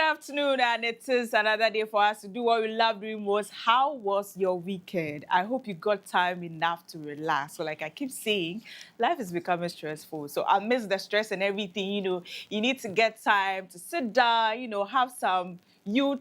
afternoon, and it is another day for us to do what we love doing most. How was your weekend? I hope you got time enough to relax. So like I keep saying, life is becoming stressful. So amidst the stress and everything, you need to get time to sit down, have some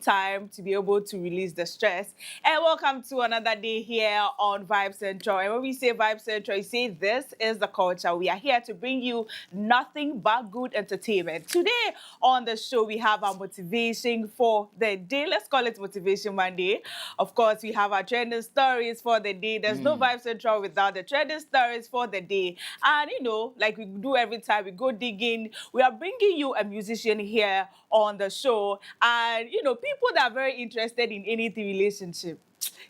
time to be able to release the stress. And welcome to another day here on Vibe Central. And when we say Vibe Central, you say this is the culture. We are here to bring you nothing but good entertainment. Today on the show, we have our motivation for the day. Let's call it Motivation Monday. Of course, we have our trending stories for the day. There's no Vibe Central without the trending stories for the day. And, like we do every time, we go digging. We are bringing you a musician here on the show. And, people that are very interested in anything relationship.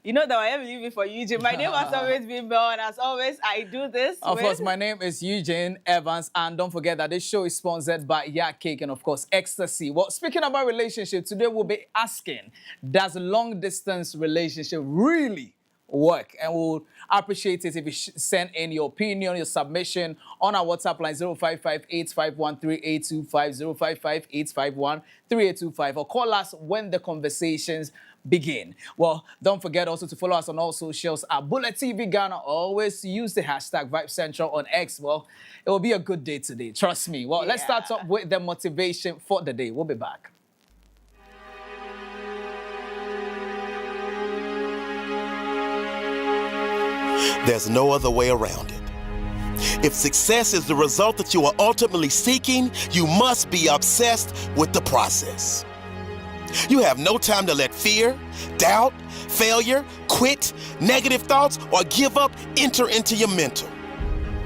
You know that I am leaving for Eugene. My name has always been Bell, and as always, I do this Of course, my name is Eugene Evans, and don't forget that this show is sponsored by Yak Cake and, of course, Ecstasy. Well, speaking about relationship, today we'll be asking, does long-distance relationship really work? And we'll appreciate it if you send in your opinion, your submission on our WhatsApp line 055-851-3825, 055-851-3825, or call us when the conversations begin. Well, don't forget also to follow us on all socials at Bullet TV Ghana. Always use the hashtag Vibe Central on X. Well, it will be a good day today. Trust me. Well, let's start up with the motivation for the day. We'll be back. There's no other way around it. If success is the result that you are ultimately seeking, you must be obsessed with the process. You have no time to let fear, doubt, failure, quit, negative thoughts, or give up enter into your mental.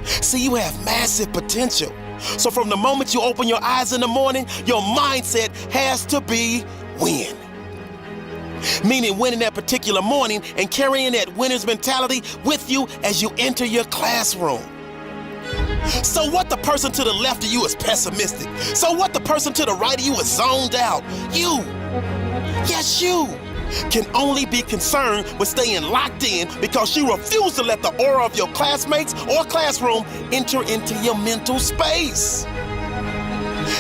See, you have massive potential. So from the moment you open your eyes in the morning, your mindset has to be win. Meaning winning that particular morning and carrying that winner's mentality with you as you enter your classroom. So what the person to the left of you is pessimistic. So what the person to the right of you is zoned out. You, yes you, can only be concerned with staying locked in because you refuse to let the aura of your classmates or classroom enter into your mental space.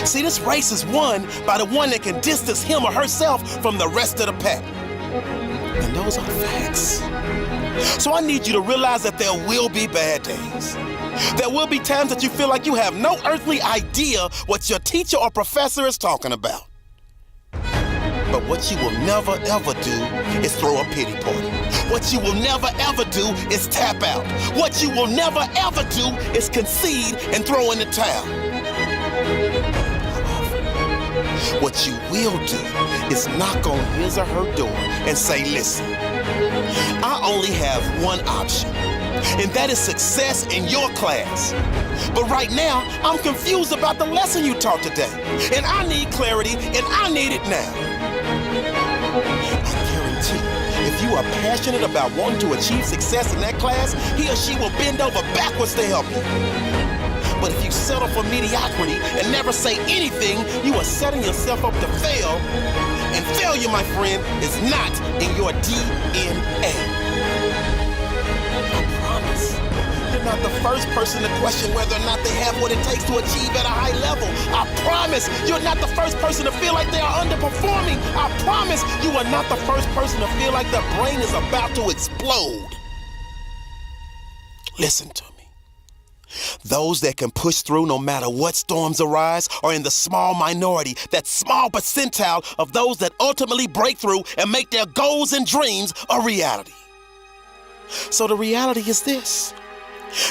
See, this race is won by the one that can distance him or herself from the rest of the pack. And those are facts. So I need you to realize that there will be bad days. There will be times that you feel like you have no earthly idea what your teacher or professor is talking about. But what you will never ever do is throw a pity party. What you will never ever do is tap out. What you will never ever do is concede and throw in the towel. What you will do is knock on his or her door and say, listen, I only have one option, and that is success in your class. But right now, I'm confused about the lesson you taught today, and I need clarity, and I need it now. I guarantee, if you are passionate about wanting to achieve success in that class, he or she will bend over backwards to help you. But if you settle for mediocrity and never say anything, you are setting yourself up to fail. And failure, my friend, is not in your DNA. I promise. You're not the first person to question whether or not they have what it takes to achieve at a high level. I promise. You're not the first person to feel like they are underperforming. I promise. You are not the first person to feel like their brain is about to explode. Listen to me. Those that can push through no matter what storms arise are in the small minority, that small percentile of those that ultimately break through and make their goals and dreams a reality. So the reality is this.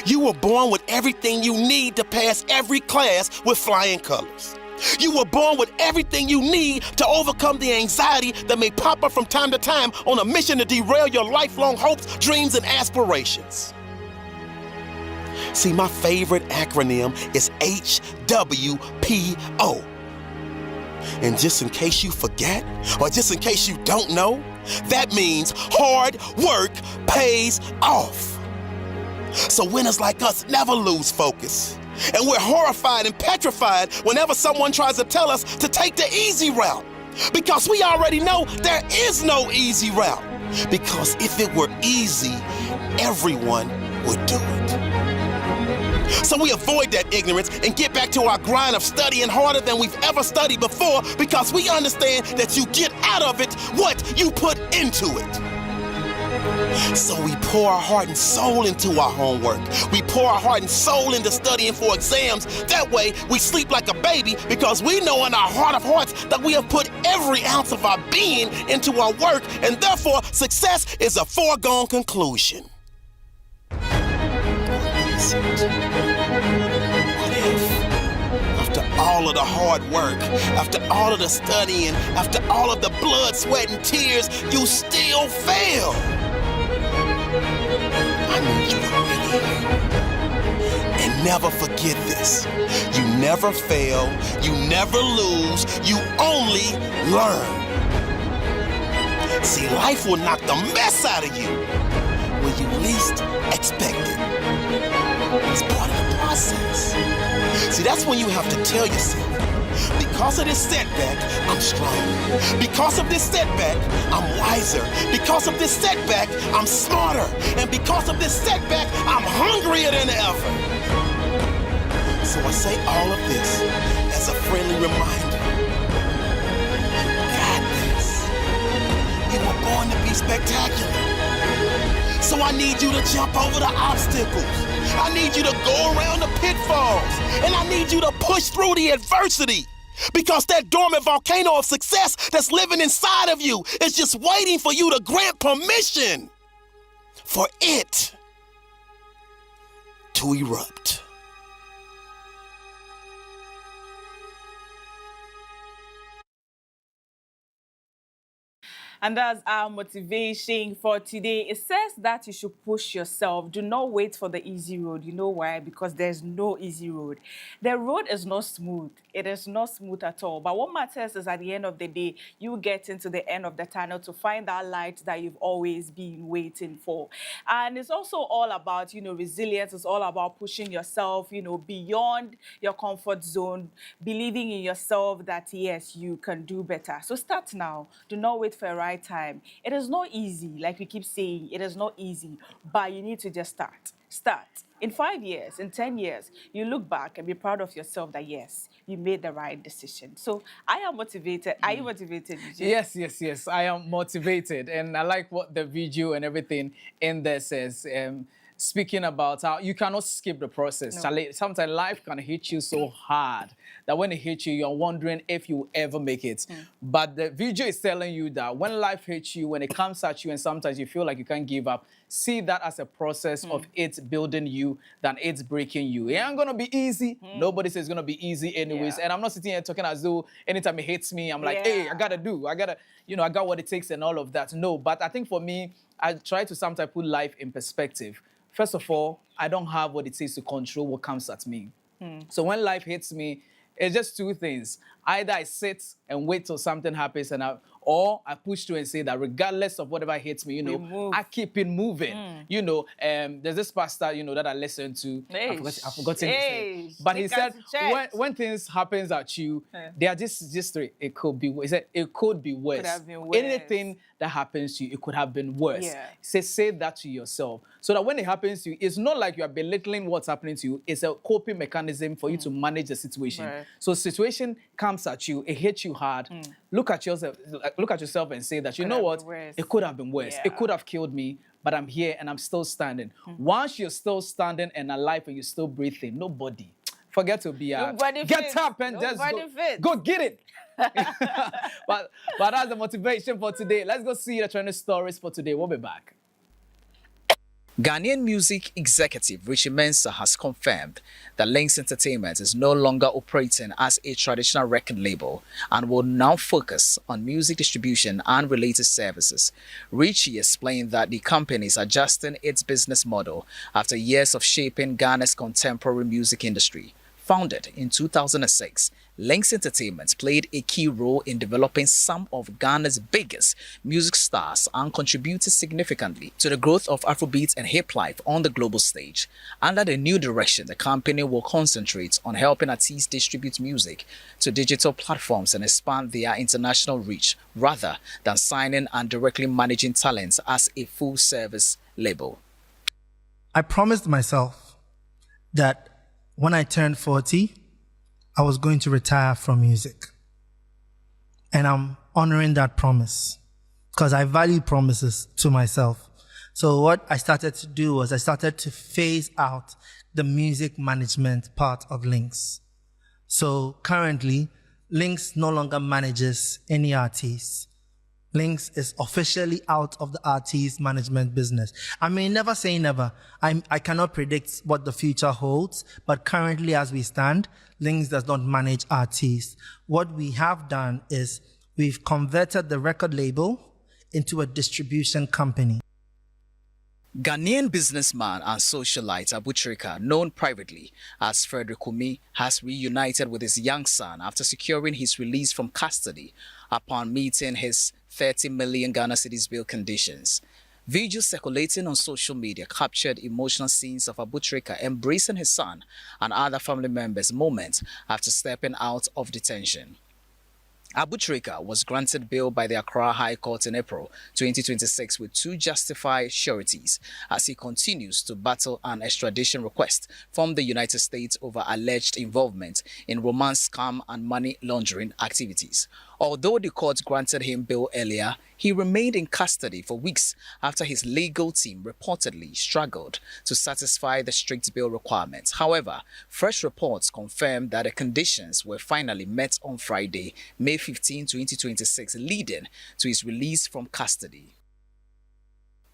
You were born with everything you need to pass every class with flying colors. You were born with everything you need to overcome the anxiety that may pop up from time to time on a mission to derail your lifelong hopes, dreams, and aspirations. See, my favorite acronym is HWPO. And just in case you forget, or just in case you don't know, that means hard work pays off. So winners like us never lose focus. And we're horrified and petrified whenever someone tries to tell us to take the easy route. Because we already know there is no easy route. Because if it were easy, everyone would do it. So we avoid that ignorance and get back to our grind of studying harder than we've ever studied before, because we understand that you get out of it what you put into it. So we pour our heart and soul into our homework. We pour our heart and soul into studying for exams. That way we sleep like a baby, because we know in our heart of hearts that we have put every ounce of our being into our work, and therefore success is a foregone conclusion. What if, after all of the hard work, after all of the studying, after all of the blood, sweat, and tears, you still fail? I need you to really hear me. And never forget this. You never fail, you never lose, you only learn. See, life will knock the mess out of you when you least expect it. It's part of the process. See, that's when you have to tell yourself, because of this setback, I'm stronger. Because of this setback, I'm wiser. Because of this setback, I'm smarter. And because of this setback, I'm hungrier than ever. So I say all of this as a friendly reminder. Got this. You were born to be spectacular. So I need you to jump over the obstacles. I need you to go around the pitfalls. And I need you to push through the adversity. Because that dormant volcano of success that's living inside of you is just waiting for you to grant permission for it to erupt. And that's our motivation for today. It says that you should push yourself. Do not wait for the easy road. You know why? Because there's no easy road. The road is not smooth. It is not smooth at all. But what matters is at the end of the day, you get into the end of the tunnel to find that light that you've always been waiting for. And it's also all about, resilience. It's all about pushing yourself, beyond your comfort zone, believing in yourself that, yes, you can do better. So start now. Do not wait for a right time. It is not easy, like we keep saying, it is not easy, but you need to just start. Start. In 5 years, in 10 years, you look back and be proud of yourself that, yes, you made the right decision. So I am motivated. Are you motivated, Vijay? Yes. I am motivated. And I like what the video and everything in there says. Speaking about how you cannot skip the process. No. Sometimes life can hit you so hard that when it hits you, you're wondering if you ever make it. But the video is telling you that when life hits you, when it comes at you, and sometimes you feel like you can't give up, see that as a process of it building you than it's breaking you. It ain't gonna be easy. Nobody says it's gonna be easy anyways. Yeah. And I'm not sitting here talking as though anytime it hits me, I'm like, hey, I got what it takes and all of that. No, but I think for me, I try to sometimes put life in perspective. First of all, I don't have what it takes to control what comes at me. So when life hits me, it's just two things. Either I sit and wait till something happens, or I push through and say that regardless of whatever hits me, I keep it moving. There's this pastor, that I listened to. I've forgotten his name. But he said, when things happens at you, they are just three. It could be worse. He said, it could be worse. Could have been worse. Anything that happens to you, it could have been worse. Yeah. Say that to yourself. So that when it happens to you, it's not like you are belittling what's happening to you. It's a coping mechanism for you to manage the situation. Right. So situation comes at you, it hits you hard. Look at yourself and say that, you know what? It could have been worse. Yeah. It could have killed me, but I'm here and I'm still standing. Once you're still standing and alive and you're still breathing, nobody forget to be get up and just go get it. but that's the motivation for today. Let's go see the trending stories for today. We'll be back. Ghanaian music executive Richie Mensah has confirmed that Lynx Entertainment is no longer operating as a traditional record label and will now focus on music distribution and related services. Richie explained that the company is adjusting its business model after years of shaping Ghana's contemporary music industry. Founded in 2006, Lynx Entertainment played a key role in developing some of Ghana's biggest music stars and contributed significantly to the growth of Afrobeat and hip life on the global stage. Under the new direction, the company will concentrate on helping artists distribute music to digital platforms and expand their international reach, rather than signing and directly managing talents as a full-service label. I promised myself that when I turned 40, I was going to retire from music. And I'm honoring that promise because I value promises to myself. So what I started to do was I started to phase out the music management part of Links. So currently, Links no longer manages any artists. Links is officially out of the artist management business. I may never say never. I cannot predict what the future holds, but currently as we stand, Links does not manage artists. What we have done is we've converted the record label into a distribution company. Ghanaian businessman and socialite Abuagye, known privately as Frederick Kumi, has reunited with his young son after securing his release from custody upon meeting his 30 million Ghana cedis bail conditions. Videos circulating on social media captured emotional scenes of Abuagye embracing his son and other family members moments after stepping out of detention. Abuagye was granted bail by the Accra High Court in April 2026 with 2 justified sureties as he continues to battle an extradition request from the United States over alleged involvement in romance scam and money laundering activities. Although the court granted him bail earlier, he remained in custody for weeks after his legal team reportedly struggled to satisfy the strict bail requirements. However, fresh reports confirmed that the conditions were finally met on Friday, May 15, 2026, leading to his release from custody.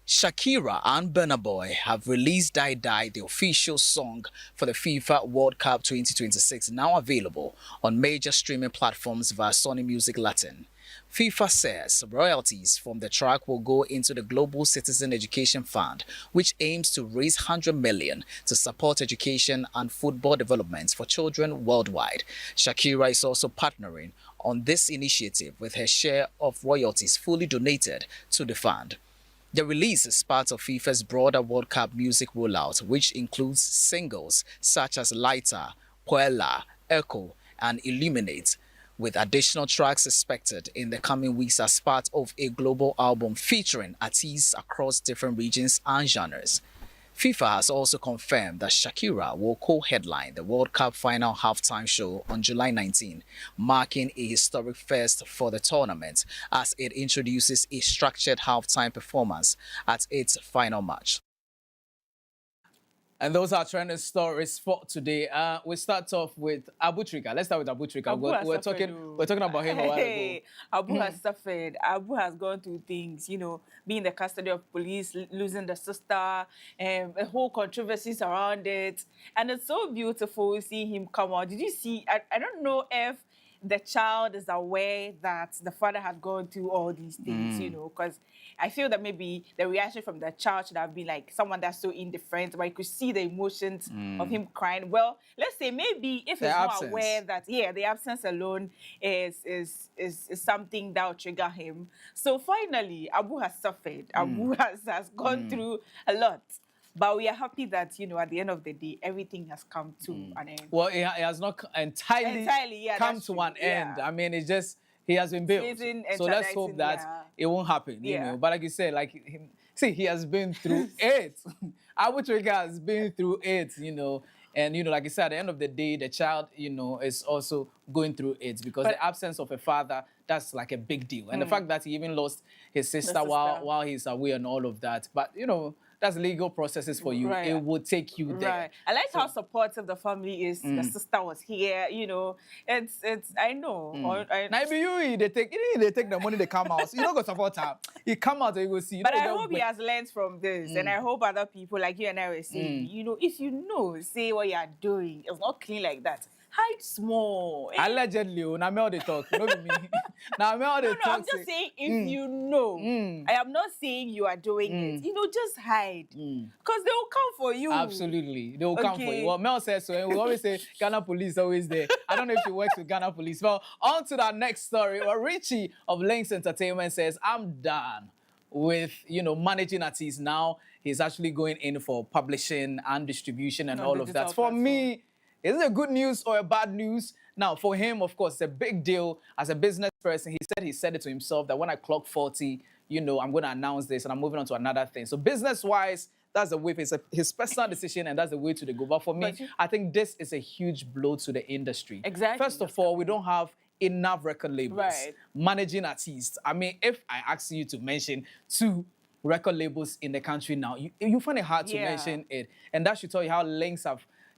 Shakira and Burna Boy have released Die Die, the official song for the FIFA World Cup 2026, now available on major streaming platforms via Sony Music Latin. FIFA says royalties from the track will go into the Global Citizen Education Fund, which aims to raise 100 million to support education and football development for children worldwide. Shakira is also partnering on this initiative with her share of royalties fully donated to the fund. The release is part of FIFA's broader World Cup music rollout, which includes singles such as Lighter, Puella, Echo, and Illuminate, with additional tracks expected in the coming weeks as part of a global album featuring artists across different regions and genres. FIFA has also confirmed that Shakira will co-headline the World Cup final halftime show on July 19, marking a historic first for the tournament as it introduces a structured halftime performance at its final match. And those are trending stories for today. We start off with Abuagye. Let's start with Abuagye. We're talking about him a while ago. Abu has suffered. Abu has gone through things, being in the custody of police, losing the sister, a whole controversies around it. And it's so beautiful seeing him come out. Did you see? I don't know if the child is aware that the father had gone through all these things, because I feel that maybe the reaction from the child should have been like someone that's so indifferent, but you could see the emotions of him crying. Well, let's say maybe if he's not aware that, the absence alone is something that will trigger him. So finally, Abu has suffered. Abu has gone through a lot. But we are happy that, at the end of the day, everything has come to an end. Well, it has not entirely come to an end. I mean, it's just, he has been built. So let's hope that it won't happen, But like you said, he has been through it. Abuagye has been through it, And, like you said, at the end of the day, the child, is also going through it because the absence of a father, that's like a big deal. And the fact that he even lost his sister while he's away and all of that. But, that's legal processes for you. Right. It will take you there. Right. I like how supportive the family is. The sister was here, It's I know. Now if they take the money, they come out. So you don't go support her. You come out and you go see. But I hope he has learned from this. And I hope other people like you and I were saying, if say what you are doing, it's not clean like that. Hide small. Allegedly, now me all the talk. Not me. Now me all the talk. I'm just saying if you know. I am not saying you are doing it. Just hide. Because they will come for you. Absolutely. They will come for you. Well, Mel says so. And we always say Ghana police always there. I don't know if she works with Ghana police. Well, on to that next story. Well, Richie of Links Entertainment says, I'm done with, managing artists now. He's actually going in for publishing and distribution and all of that. For me, is it a good news or a bad news? Now, for him, of course, it's a big deal. As a business person, he said it to himself that when I clock 40, I'm going to announce this and I'm moving on to another thing. So business-wise, that's the way. It's his personal decision, and that's the way to the go. But for me, I think this is a huge blow to the industry. Exactly. First of all, we don't have enough record labels managing artists. I mean, if I ask you to mention 2 record labels in the country now, you find it hard to mention it. And that should tell you how Lynx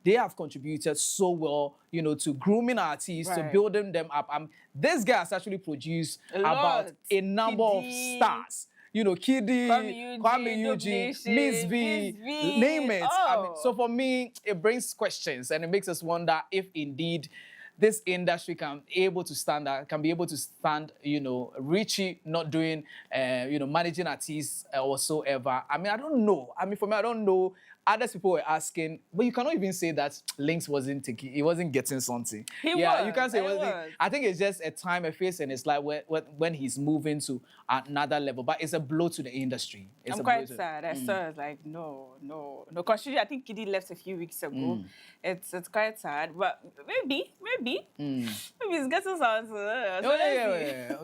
they have contributed so well, you know, to grooming artists, to building them up. This guy has actually produced about a number of stars. You know, Kiddy, Kwame Eugene, Miss V, name it. I mean, so for me, it brings questions and it makes us wonder if indeed this industry can be able to stand, you know, Richie not doing, you know, managing artists or whatsoever. I mean, I don't know. I mean, for me, I don't know. Other people were asking, but you cannot even say that Lynx wasn't getting something. You can't say it wasn't. I think it's just a time, a phase, and it's like when he's moving to another level. But it's a blow to the industry. I'm quite sad. I saw it like, no. Considering I think Kiddy left a few weeks ago. It's quite sad, but maybe it's getting something.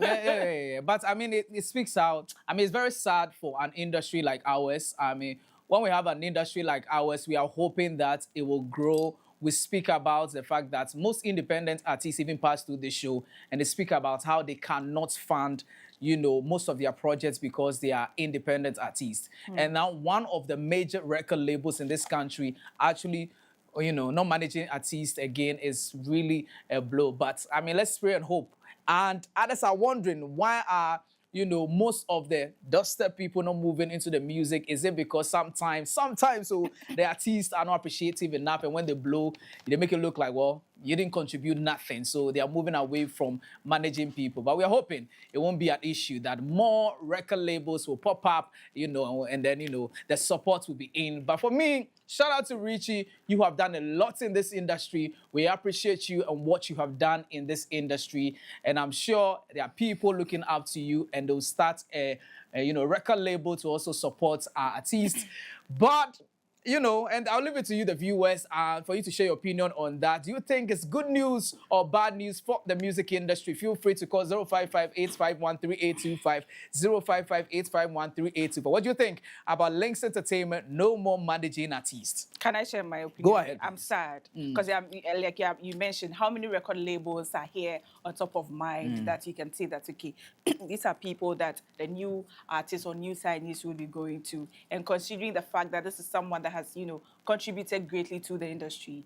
Yeah. But I mean, it speaks out. I mean, it's very sad for an industry like ours. I mean, when we have an industry like ours, we are hoping that it will grow. We speak about the fact that most independent artists even pass through the show, and they speak about how they cannot fund, you know, most of their projects because they are independent artists. And now one of the major record labels in this country actually, you know, not managing artists again is really a blow. But I mean, let's pray and hope. And others are wondering, why are, you know, most of the dubstep people not moving into the music? Is it because sometimes so the artists are not appreciative enough, and when they blow, they make it look like, well, you didn't contribute nothing, so they are moving away from managing people. But we are hoping it won't be an issue, that more record labels will pop up, you know, and then, you know, the support will be in. But for me, shout out to Richie. You have done a lot in this industry. We appreciate you and what you have done in this industry. And I'm sure there are people looking up to you, and they'll start a you know, record label to also support our artists. But you know, and I'll leave it to you, the viewers, for you to share your opinion on that. Do you think it's good news or bad news for the music industry? Feel free to call 055-851-3825, 055-851-3825. What do you think about Lynx Entertainment no more managing artists? Can I share my opinion? Go ahead. I'm sad because like you mentioned, how many record labels are here on top of mind that you can see that, okay, these are people that the new artists or new signees will be going to. And considering the fact that this is someone that has, you know, contributed greatly to the industry.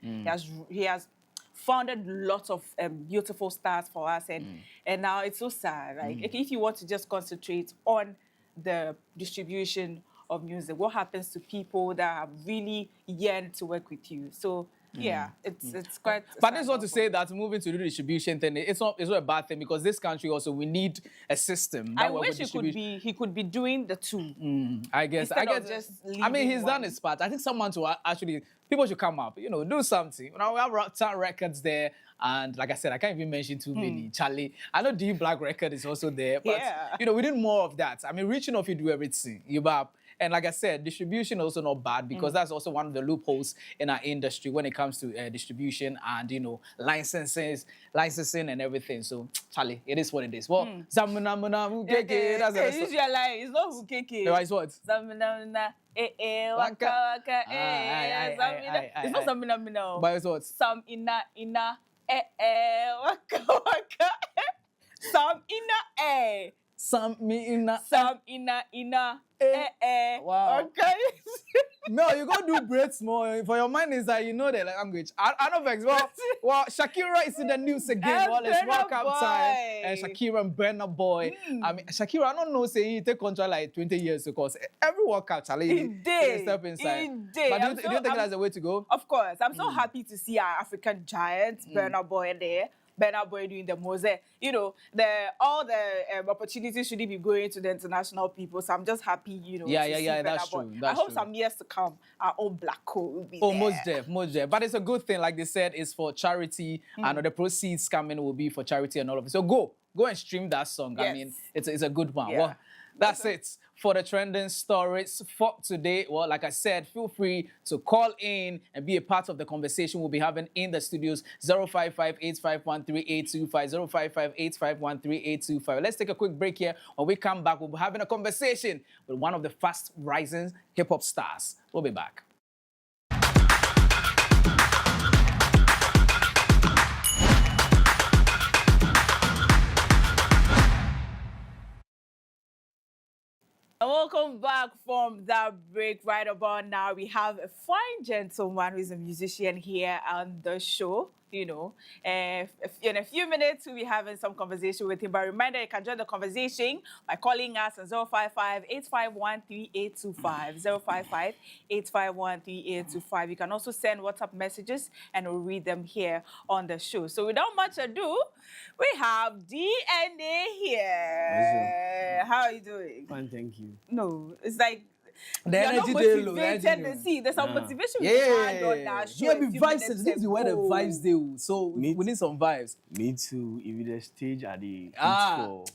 He has founded lots of beautiful stars for us, and now it's so sad. Like, if you want to just concentrate on the distribution of music, what happens to people that have really yearned to work with you? So yeah, it's quite. But this is not to say that moving to the distribution thing, it's not a bad thing, because this country also, we need a system. I wish he could be doing the two. I guess. Just I mean, he's done his part. I think someone to actually, people should come up, you know, do something. Now we have Rocktown Records there, and like I said, I can't even mention too many. Charlie, I know D Black Record is also there, but you know, we need more of that. I mean, reaching off, you do everything. And like I said, distribution also not bad, because that's also one of the loopholes in our industry when it comes to distribution and, you know, licensing and everything. So, Charlie, it is what it is. Well, Zamuna Mukeke, that's the use your line. It's not Mukeke. No, it's what? Zamuna waka it's not Zamuna. But it's what? Some ina waka waka. Some ina Some ina Wow. Okay. No, you go do bread small. For your mind is that you know the language. I don't vex. Well, Shakira is in the news again. Well, it's World Cup time. And Shakira and Burna Boy. I mean, Shakira, I don't know, say he take control like 20 years ago. Because every World Cup, Charlie, he did. Step inside. He did. But do you think that's the way to go? Of course. I'm so happy to see our African giants, Burna Boy there. Burna Boy doing the mosaic, you know, all the opportunities should be going to the international people. So I'm just happy, you know. Yeah, to see that's Boy. true. I hope some years to come, our own Black Hole will be there. Most def. But it's a good thing, like they said, it's for charity, and the proceeds coming will be for charity and all of it. So go and stream that song. Yes. I mean, it's a good one. Yeah. Well, That's it for the trending stories for today. Well, like I said, feel free to call in and be a part of the conversation we'll be having in the studios. 055-851-3825, 055-851-3825. Let's take a quick break here. When we come back, we'll be having a conversation with one of the fast rising hip-hop stars. We'll be back. And welcome back from that break. Right about now, we have a fine gentleman who is a musician here on the show. You know, in a few minutes, we'll be having some conversation with him. But reminder, you can join the conversation by calling us on 055-851-3825, 055-851-3825. You can also send WhatsApp messages, and we'll read them here on the show. So without much ado, we have DNA here. How are you doing? Fine, thank you. No, it's like The you're energy not they low, motivated the energy to low. see. There's some motivation we had on Yeah, our show. yeah, a be few vibes. minutes This is where the ago. vibes do. So we need some vibes. Me too. If the stage at the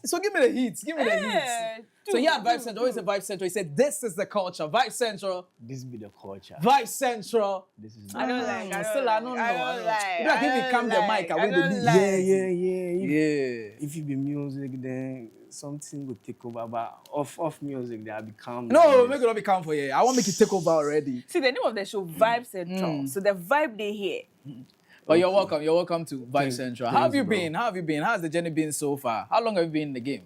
So give me the heat. Give me the heat. So yeah, Vibe Central. Always a Vibe Central. He said, "This is the culture. Vibe Central. this be the culture. Vibe Central." This is I don't like. I don't Still, I don't know. like. I don't like. It's like if you come the mic, I will the lead. Yeah. Yeah. If you be music, then something will take over. But off music, they have become. No, make it not be calm for you. I want to make it take over already. See, the name of the show, Vibe Central. So the vibe they hear. But you're welcome. You're welcome to Vibe Central. How have you bro. been? How have you been? How's the journey been so far? How long have you been in the game?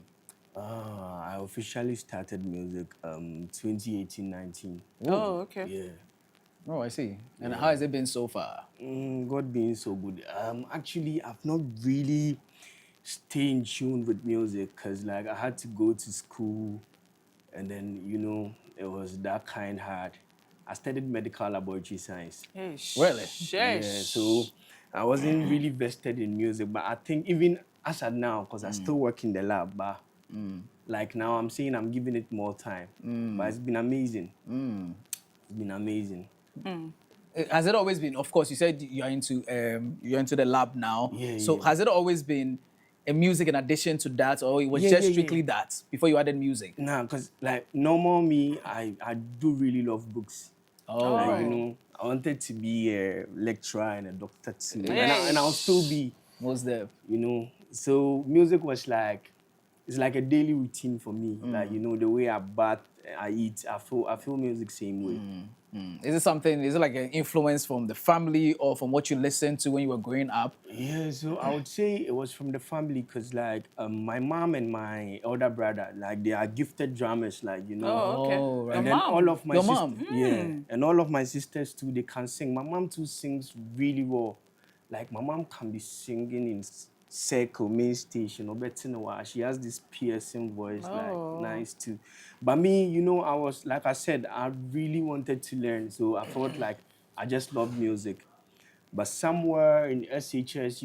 I officially started music 2018-19. Oh, okay. Yeah. Oh, I see. And how has it been so far? God being so good. Actually, I've not really stayed in tune with music because, like, I had to go to school, and then it was that kind hard. I studied medical laboratory science. Really? Yeah, so I wasn't really vested in music, but I think even as at now, because I still work in the lab, but like now I'm saying I'm giving it more time. But it's been amazing. It's been amazing. Has it always been? Of course, you said you're into the lab now. Yeah, So yeah. has it always been a music in addition to that, or it was Yeah, just yeah, strictly yeah. that before you added music? Nah, because like normal me, I do really love books. Oh, Like, right. I wanted to be a lecturer and a doctor too. Yes. And I'll still be, Most there. So music was like, it's like a daily routine for me. Like, the way I bath, I eat, I feel music same way. Is it like an influence from the family or from what you listened to when you were growing up? Yeah, so I would say it was from the family because like my mom and my elder brother, like they are gifted drummers, like, Oh, okay. Oh, right. Your And then mom? all of my Your sisters, mom? yeah, and all of my sisters too, they can sing. My mom too sings really well. Like my mom can be singing in circle, main station, or better know why. She has this piercing voice, like nice too. But me, I was like I said, I really wanted to learn, so I felt like I just love music. But somewhere in SHS,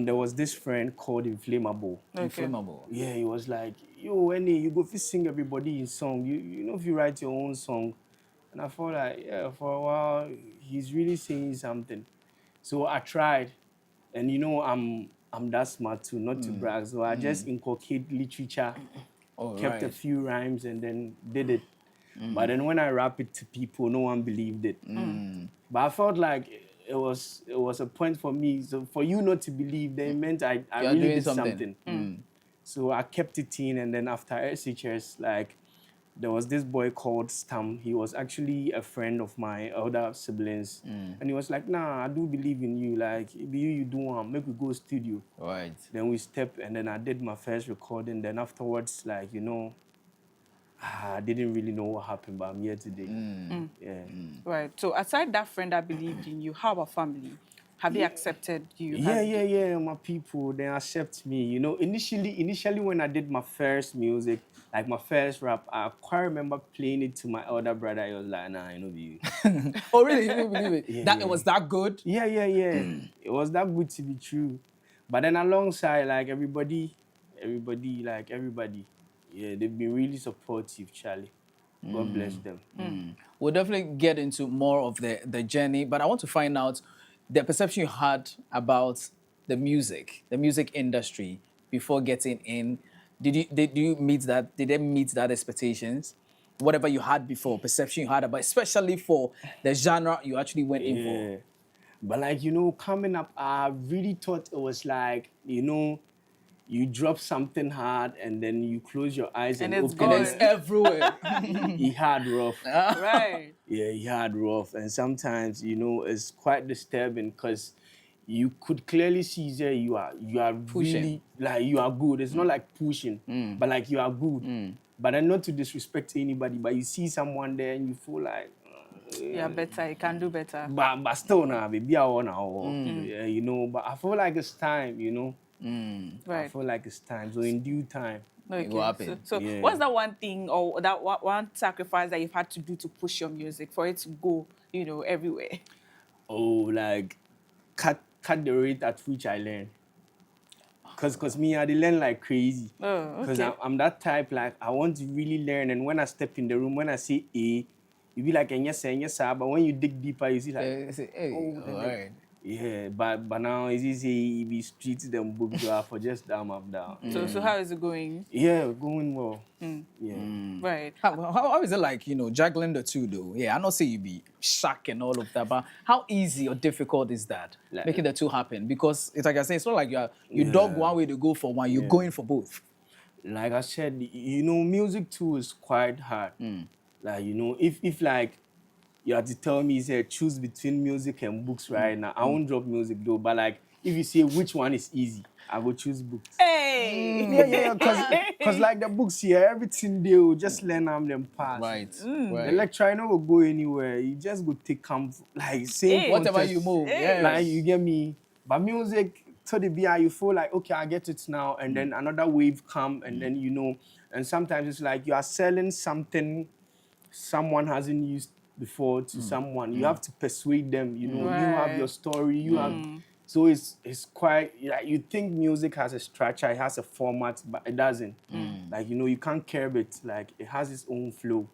there was this friend called Inflammable. Inflammable. Yeah, he was like, yo, Annie, you go fi sing everybody in song. You know if you write your own song. And I felt like, yeah, for a while, he's really saying something. So I tried. And I'm that smart too, not to brag. So I just inculcated literature, kept a few rhymes, and then did it. But then when I rap it to people, no one believed it. But I felt like it was a point for me. So for you not to believe, then it meant I You're really doing did something. something. So I kept it in, and then after SHS, like there was this boy called Stam. He was actually a friend of my elder siblings, and he was like, "Nah, I do believe in you. Like, if you do one, make we go studio." Right. Then we stepped, and then I did my first recording. Then afterwards, like I didn't really know what happened, but I'm here today. Yeah. Right. So aside that friend that believed in you, how about family? Have they accepted you? Yeah. My people, they accept me. Initially when I did my first music, like my first rap, I quite remember playing it to my elder brother. He was like, "Nah, I know you." Oh, really? You didn't believe it? Yeah. It was that good? Yeah. It was that good to be true. But then alongside, like everybody, yeah, they've been really supportive, Charlie. God bless them. We'll definitely get into more of the journey, but I want to find out the perception you had about the music industry before getting in Did you meet that? Did they meet that expectations? Whatever you had before, perception you had about, especially for the genre you actually went in for. Yeah. But like, coming up, I really thought it was like, you drop something hard and then you close your eyes And and it's open And it's gone. everywhere. He had rough. Right. Yeah, he had rough. And sometimes, it's quite disturbing because you could clearly see there you are Pushing. really like you are good. It's not like pushing, but like you are good. But then not to disrespect anybody, but you see someone there and you feel like Yeah, better. You can do better. but still now, baby, I want yeah, but I feel like it's time, I Right. feel like it's time. So in due time. It will Okay. happen. So Yeah. what's that one thing or that one sacrifice that you've had to do to push your music for it to go, everywhere? Oh, like cut the rate at which I learn. Cause me, I dey learn like crazy. Oh, Cause okay. I'm that type, like I want to really learn. And when I step in the room, when I say A, you be like, and yes, sir. But when you dig deeper, you see like, They say, hey, oh, all right. yeah. But now it's easy. Be streets them books for just down up down. So how is it going? Yeah, going well. Yeah. Right. How is it like, juggling the two though? Yeah, I know say you be shocked and all of that, but how easy or difficult is that? Like- Making the two happen? Because it's like I say, it's not like you dog one way to go for one, you're going for both. Like I said, music too is quite hard. Like, if like you have to tell me, say, choose between music and books right now, I won't drop music though. But like, if you say which one is easy, I will choose books. Hey. Yeah, cause like the books here, everything they will just learn them pass. Right. The Right. lecture, no will go anywhere. You just go take like same Hey. Whatever context. you move. Hey. Yes. Like you get me. But music to the BI, you feel like okay, I get it now, and then another wave come, and then and sometimes it's like you are selling something someone hasn't used before to someone. You have to persuade them. You have your Right. story. You have. So it's quite like you think music has a structure, it has a format, but it doesn't. Like you can't curb it. Like it has its own flow.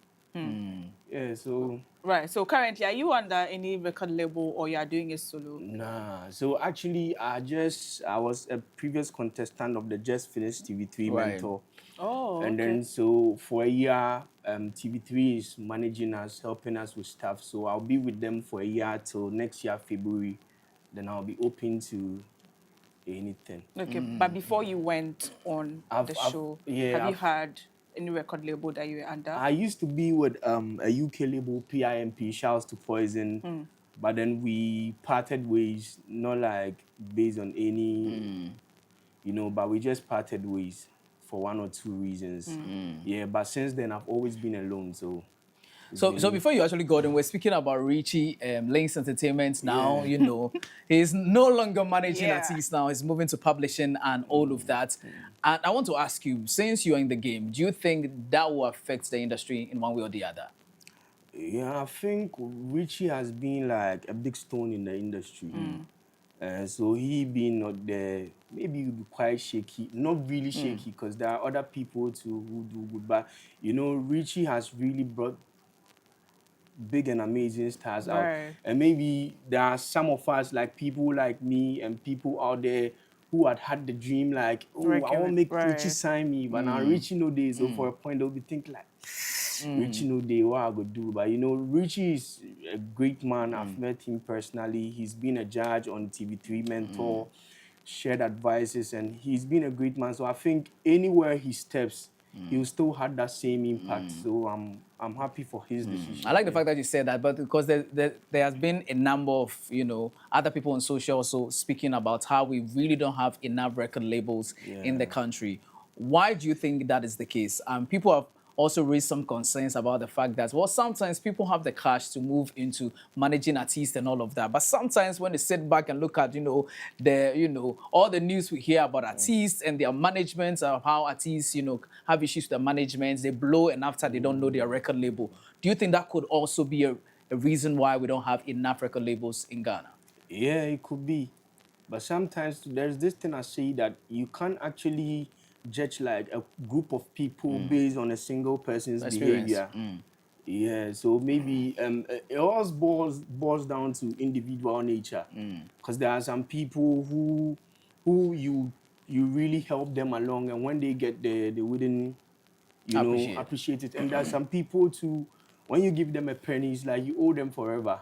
Yeah. So Right. So currently, are you under any record label or you are doing it solo? nah. So actually, I was a previous contestant of the just finished TV3 Right. Mentor. Oh, And okay. then so for a year, TV3 is managing us, helping us with stuff. So I'll be with them for a year till next year, February. Then I'll be open to anything. Okay. But before you went on the show, have you I've- had any record label that you were under? I used to be with a UK label, PIMP, Shouts to Poison. But then we parted ways, not like based on any, but we just parted ways for one or two reasons. Yeah, but since then I've always been alone, so. So before you actually got in, we're speaking about Richie Lanes Entertainment now. He's no longer managing Yeah. artists now. He's moving to publishing and all of that. And I want to ask you, since you're in the game, do you think that will affect the industry in one way or the other? Yeah, I think Richie has been like a big stone in the industry. So he being not there, maybe he'll be quite shaky. Not really shaky, because there are other people too who do good. But, Richie has really brought big and amazing stars out. Right. And maybe there are some of us, like people like me and people out there who had the dream, like, oh, I Working want to with- make right. Richie sign me. But now Richie no day, so for a point, they'll be thinking like, Richie no day, what I go do? But Richie is a great man. I've met him personally. He's been a judge on TV3 Mentor, shared advices, and he's been a great man. So I think anywhere he steps, he'll still have that same impact. So I'm happy for his decision. I like the fact that you said that, but because there has been a number of, other people on social also speaking about how we really don't have enough record labels in the country. Why do you think that is the case? People have also raised some concerns about the fact that, well, sometimes people have the cash to move into managing artists and all of that. But sometimes when they sit back and look at, all the news we hear about artists and their management of how artists, have issues with their management, they blow and after they don't know their record label. Do you think that could also be a reason why we don't have enough record labels in Ghana? Yeah, it could be. But sometimes there's this thing I say that you can't actually judge like a group of people based on a single person's Experience. behavior. Yeah, so maybe it all boils down to individual nature. Because there are some people who you you really help them along, and when they get there, they wouldn't, you know, appreciate it. And there's some people too, when you give them a penny, it's like you owe them forever.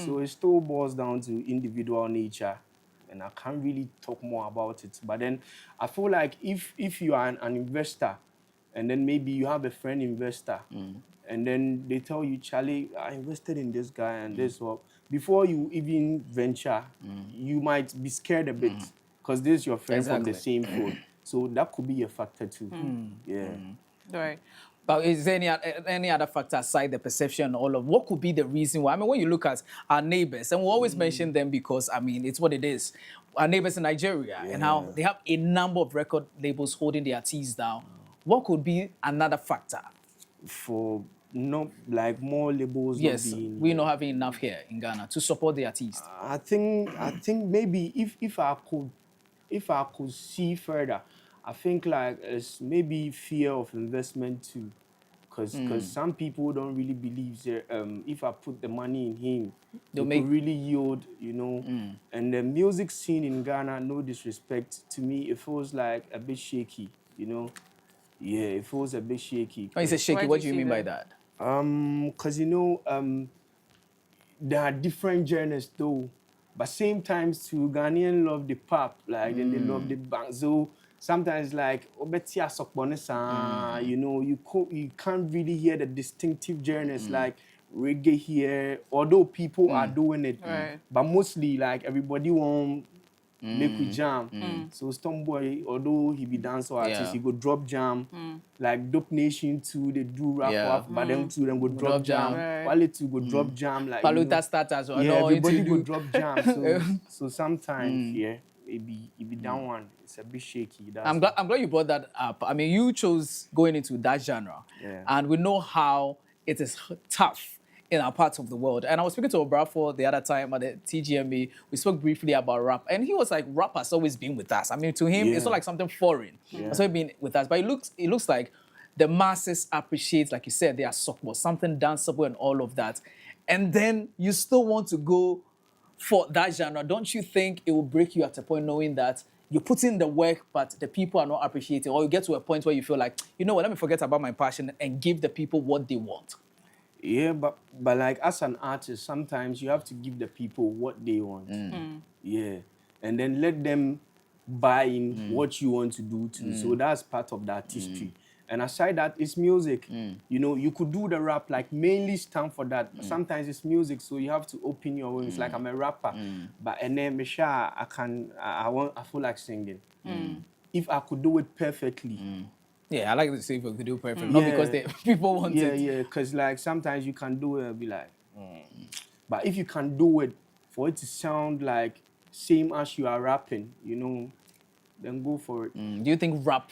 So it still boils down to individual nature, and I can't really talk more about it. But then I feel like if you are an investor, and then maybe you have a friend investor, and then they tell you, Charlie, I invested in this guy and this, well, before you even venture, you might be scared a bit because this is your friend from the same fold. So that could be a factor too. Yeah. Right. But is there any other factor aside the perception, all of what could be the reason why? I mean, when you look at our neighbors, and we always mention them because, I mean, it's what it is. Our neighbors in Nigeria and how they have a number of record labels holding their artists down. What could be another factor? For not like more labels. Yes, not being, we're not having enough here in Ghana to support the artists. I think maybe if I could see further, I think like it's maybe fear of investment too, because some people don't really believe that if I put the money in him, They'll it could really yield, you know. And the music scene in Ghana, no disrespect to me, it feels like a bit shaky, you know. Yeah, it feels a bit shaky. When you say shaky, Why what do do you you say mean by that? that? Cause you know, there are different genres though, but same times too, Ghanaian love the pop, like then they love the banzo. Sometimes like obetia sokbonesa, you know, you can't really hear the distinctive genres like reggae here, although people are doing it, Right. but mostly like everybody want make we jam. So Stonebwoy, although he be dance artist, Yeah. he go drop jam. Like Dope Nation too, they do rap Yeah. rap, but them two them go drop jam. Right. Wale too go drop jam like Paluta starters or yeah, no, everybody to go do. drop jam. So sometimes yeah, it be down one. It's a bit shaky. That's I'm glad you brought that up. I mean, you chose going into that genre, Yeah. and we know how it is tough in our parts of the world. And I was speaking to Obrafo the other time at the TGMA. We spoke briefly about rap, and he was like, "Rap has always been with us. I mean, to him, it's not like something foreign. It's always been with us. But it looks like the masses appreciate, like you said, they are sockball, something danceable, and all of that. And then you still want to go for that genre. Don't you think it will break you at a point knowing that you put in the work, but the people are not appreciating, or you get to a point where you feel like, you know what, let me forget about my passion and give the people what they want? Yeah, but like as an artist, sometimes you have to give the people what they want. Yeah, and then let them buy in what you want to do too. So that's part of the artistry. And aside that, it's music. You know, you could do the rap like mainly stand for that. But sometimes it's music, so you have to open your wings. Like I'm a rapper, but and then Misha, I feel like singing. If I could do it perfectly. Yeah, I like to say if we could do perfect, not because people want it. Yeah, because like sometimes you can do it and be like, but if you can do it for it to sound like same as you are rapping, you know, then go for it. Do you think rap,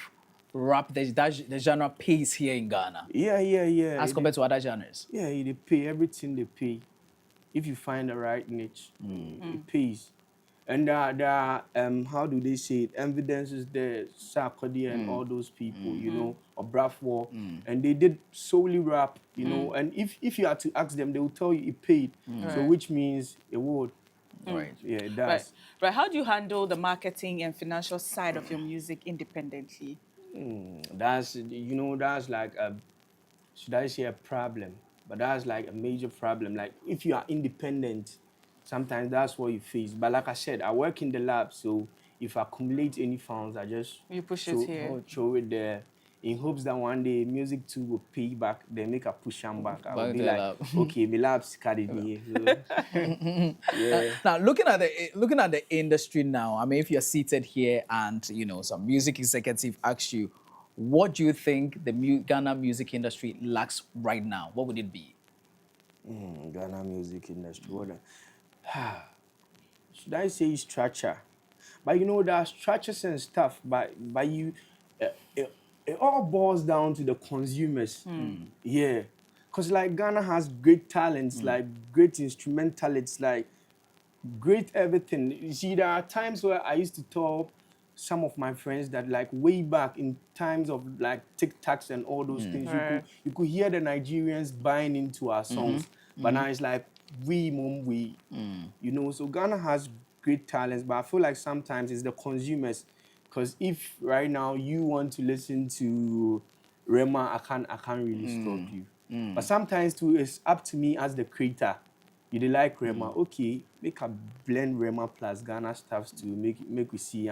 the genre pays here in Ghana Yeah. as compared to other genres? Yeah, they pay everything they pay. If you find the right niche, it pays. And there are how do they say it? Evidences there, Sarkodie and all those people, you know, or Brafwar, and they did solely rap, you know. And if you had to ask them, they will tell you it paid. So which means it would. Right. Yeah, it Right. does. Right. How do you handle the marketing and financial side of your music independently? That's that's like should I say a problem? But that's like a major problem. Like if you are independent, sometimes that's what you face. But like I said, I work in the lab, so if I accumulate any funds, I just You push it here. throw it there, in hopes that one day music too will pay back. They make a push them back. I will Back be to like, the lab. okay, my lab's carried me. Yeah. Now, looking at the industry now, I mean, if you're seated here and you know some music executive asks you, what do you think the Ghana music industry lacks right now? What would it be? Ghana music industry. Should I say structure? But you know, there are structures and stuff, but you, it all boils down to the consumers. Yeah. Because like Ghana has great talents, like great instrumentalists, like great everything. You see, there are times where I used to tell some of my friends that like way back in times of like TikToks and all those things, Right. you could hear the Nigerians buying into our songs. But now it's like we. You know, so Ghana has great talents, but I feel like sometimes it's the consumers. Because if right now you want to listen to Rema, I can't really stop you. But sometimes too, it's up to me as the creator. You dey like Rema, okay, make a blend Rema plus Ghana stuffs to make we see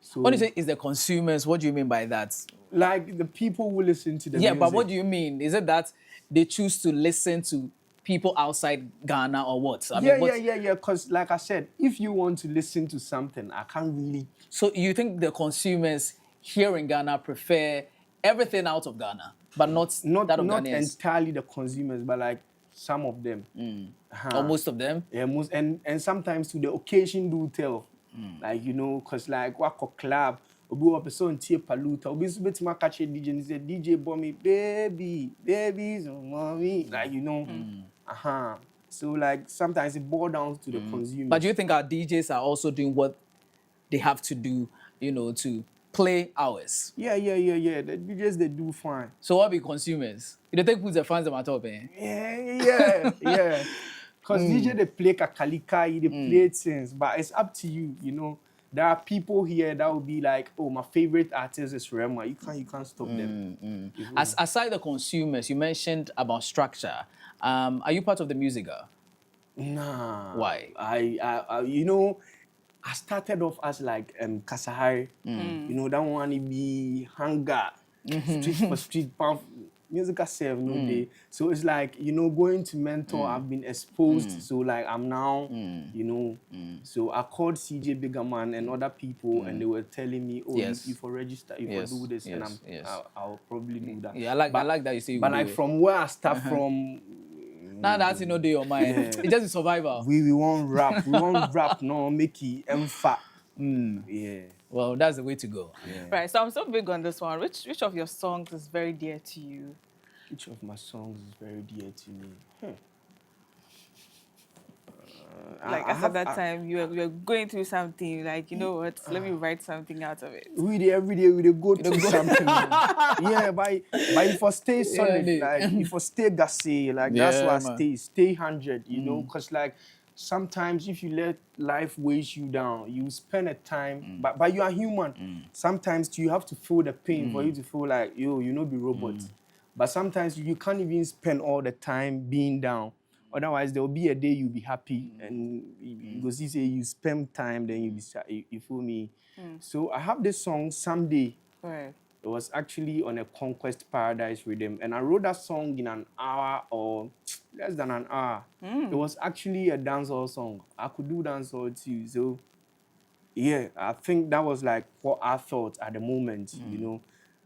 So When you say is the consumers, what do you mean by that? like the people who listen to the Yeah, music. but what do you mean? Is it that they choose to listen to people outside Ghana or what? Yeah. Because like I said, if you want to listen to something, I can't really. So you think the consumers here in Ghana prefer everything out of Ghana, but not that of Not Ghanaians? entirely the consumers, but like some of them. Or most of them? Yeah, most and sometimes to the occasion do tell. Like, you know, cause like wako club, obi wa person tie paluta, obi so betima catch DJ and say DJ bommy baby, so mommy, like you know. So like sometimes it boils down to the consumers. But do you think our DJs are also doing what they have to do, you know, to play ours? Yeah. The DJs they do fine. So what be consumers? You don't think who's the fans of my top, eh? Yeah. Because DJ they play kakalika, they play things, but it's up to you, you know. There are people here that will be like, oh, my favorite artist is Rema. You can't stop them. Aside the consumers, you mentioned about structure. Are you part of the music? Nah. Why? I you know, I started off as like Kasahari. You know, that one be hunger, street for street, pump, music self no day. So it's like, you know, going to mentor, I've been exposed. So like I'm now, you know. So I called CJ Biggerman and other people and they were telling me, oh, Yes. if you register, if you do this, and I'll probably do that. Yeah, I like that you say you But will like do it. from where I start from, Now that's no day your mind. It's just a survival. we won't rap. We won't rap, no, make it fat. Yeah. Well, that's the way to go. Right, so I'm so big on this one. Which of your songs is very dear to you? Which of my songs is very dear to me? Like I said that time, you were going through something, like, you know what, let me write something out of it. Every day we dey go through something. Yeah, but if I stay solid, like if I stay gassy, like that's Yeah, why I man. stay 100, you know, because like sometimes if you let life weighs you down, you spend a time, but you are human. Sometimes you have to feel the pain for you to feel like, you know, be robot. But sometimes you can't even spend all the time being down. Otherwise, there will be a day you'll be happy and you go see, say you spend time, then you'll be sad. You feel me? So I have this song, Someday. Right. It was actually on a Conquest Paradise rhythm. And I wrote that song in an hour or less than an hour. It was actually a dancehall song. I could do dancehall too. So yeah, I think that was like what I thought at the moment, you know.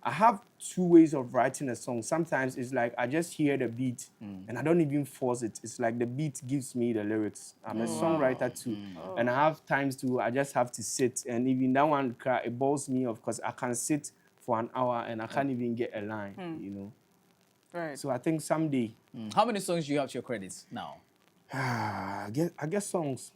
I have two ways of writing a song. Sometimes it's like I just hear the beat and I don't even force it. It's like the beat gives me the lyrics. I'm a songwriter too. And I have times to, I just have to sit. And even that one, it balls me off because I can sit for an hour and I can't even get a line, you know. Right. So I think Someday, How many songs do you have to your credits now? I guess songs.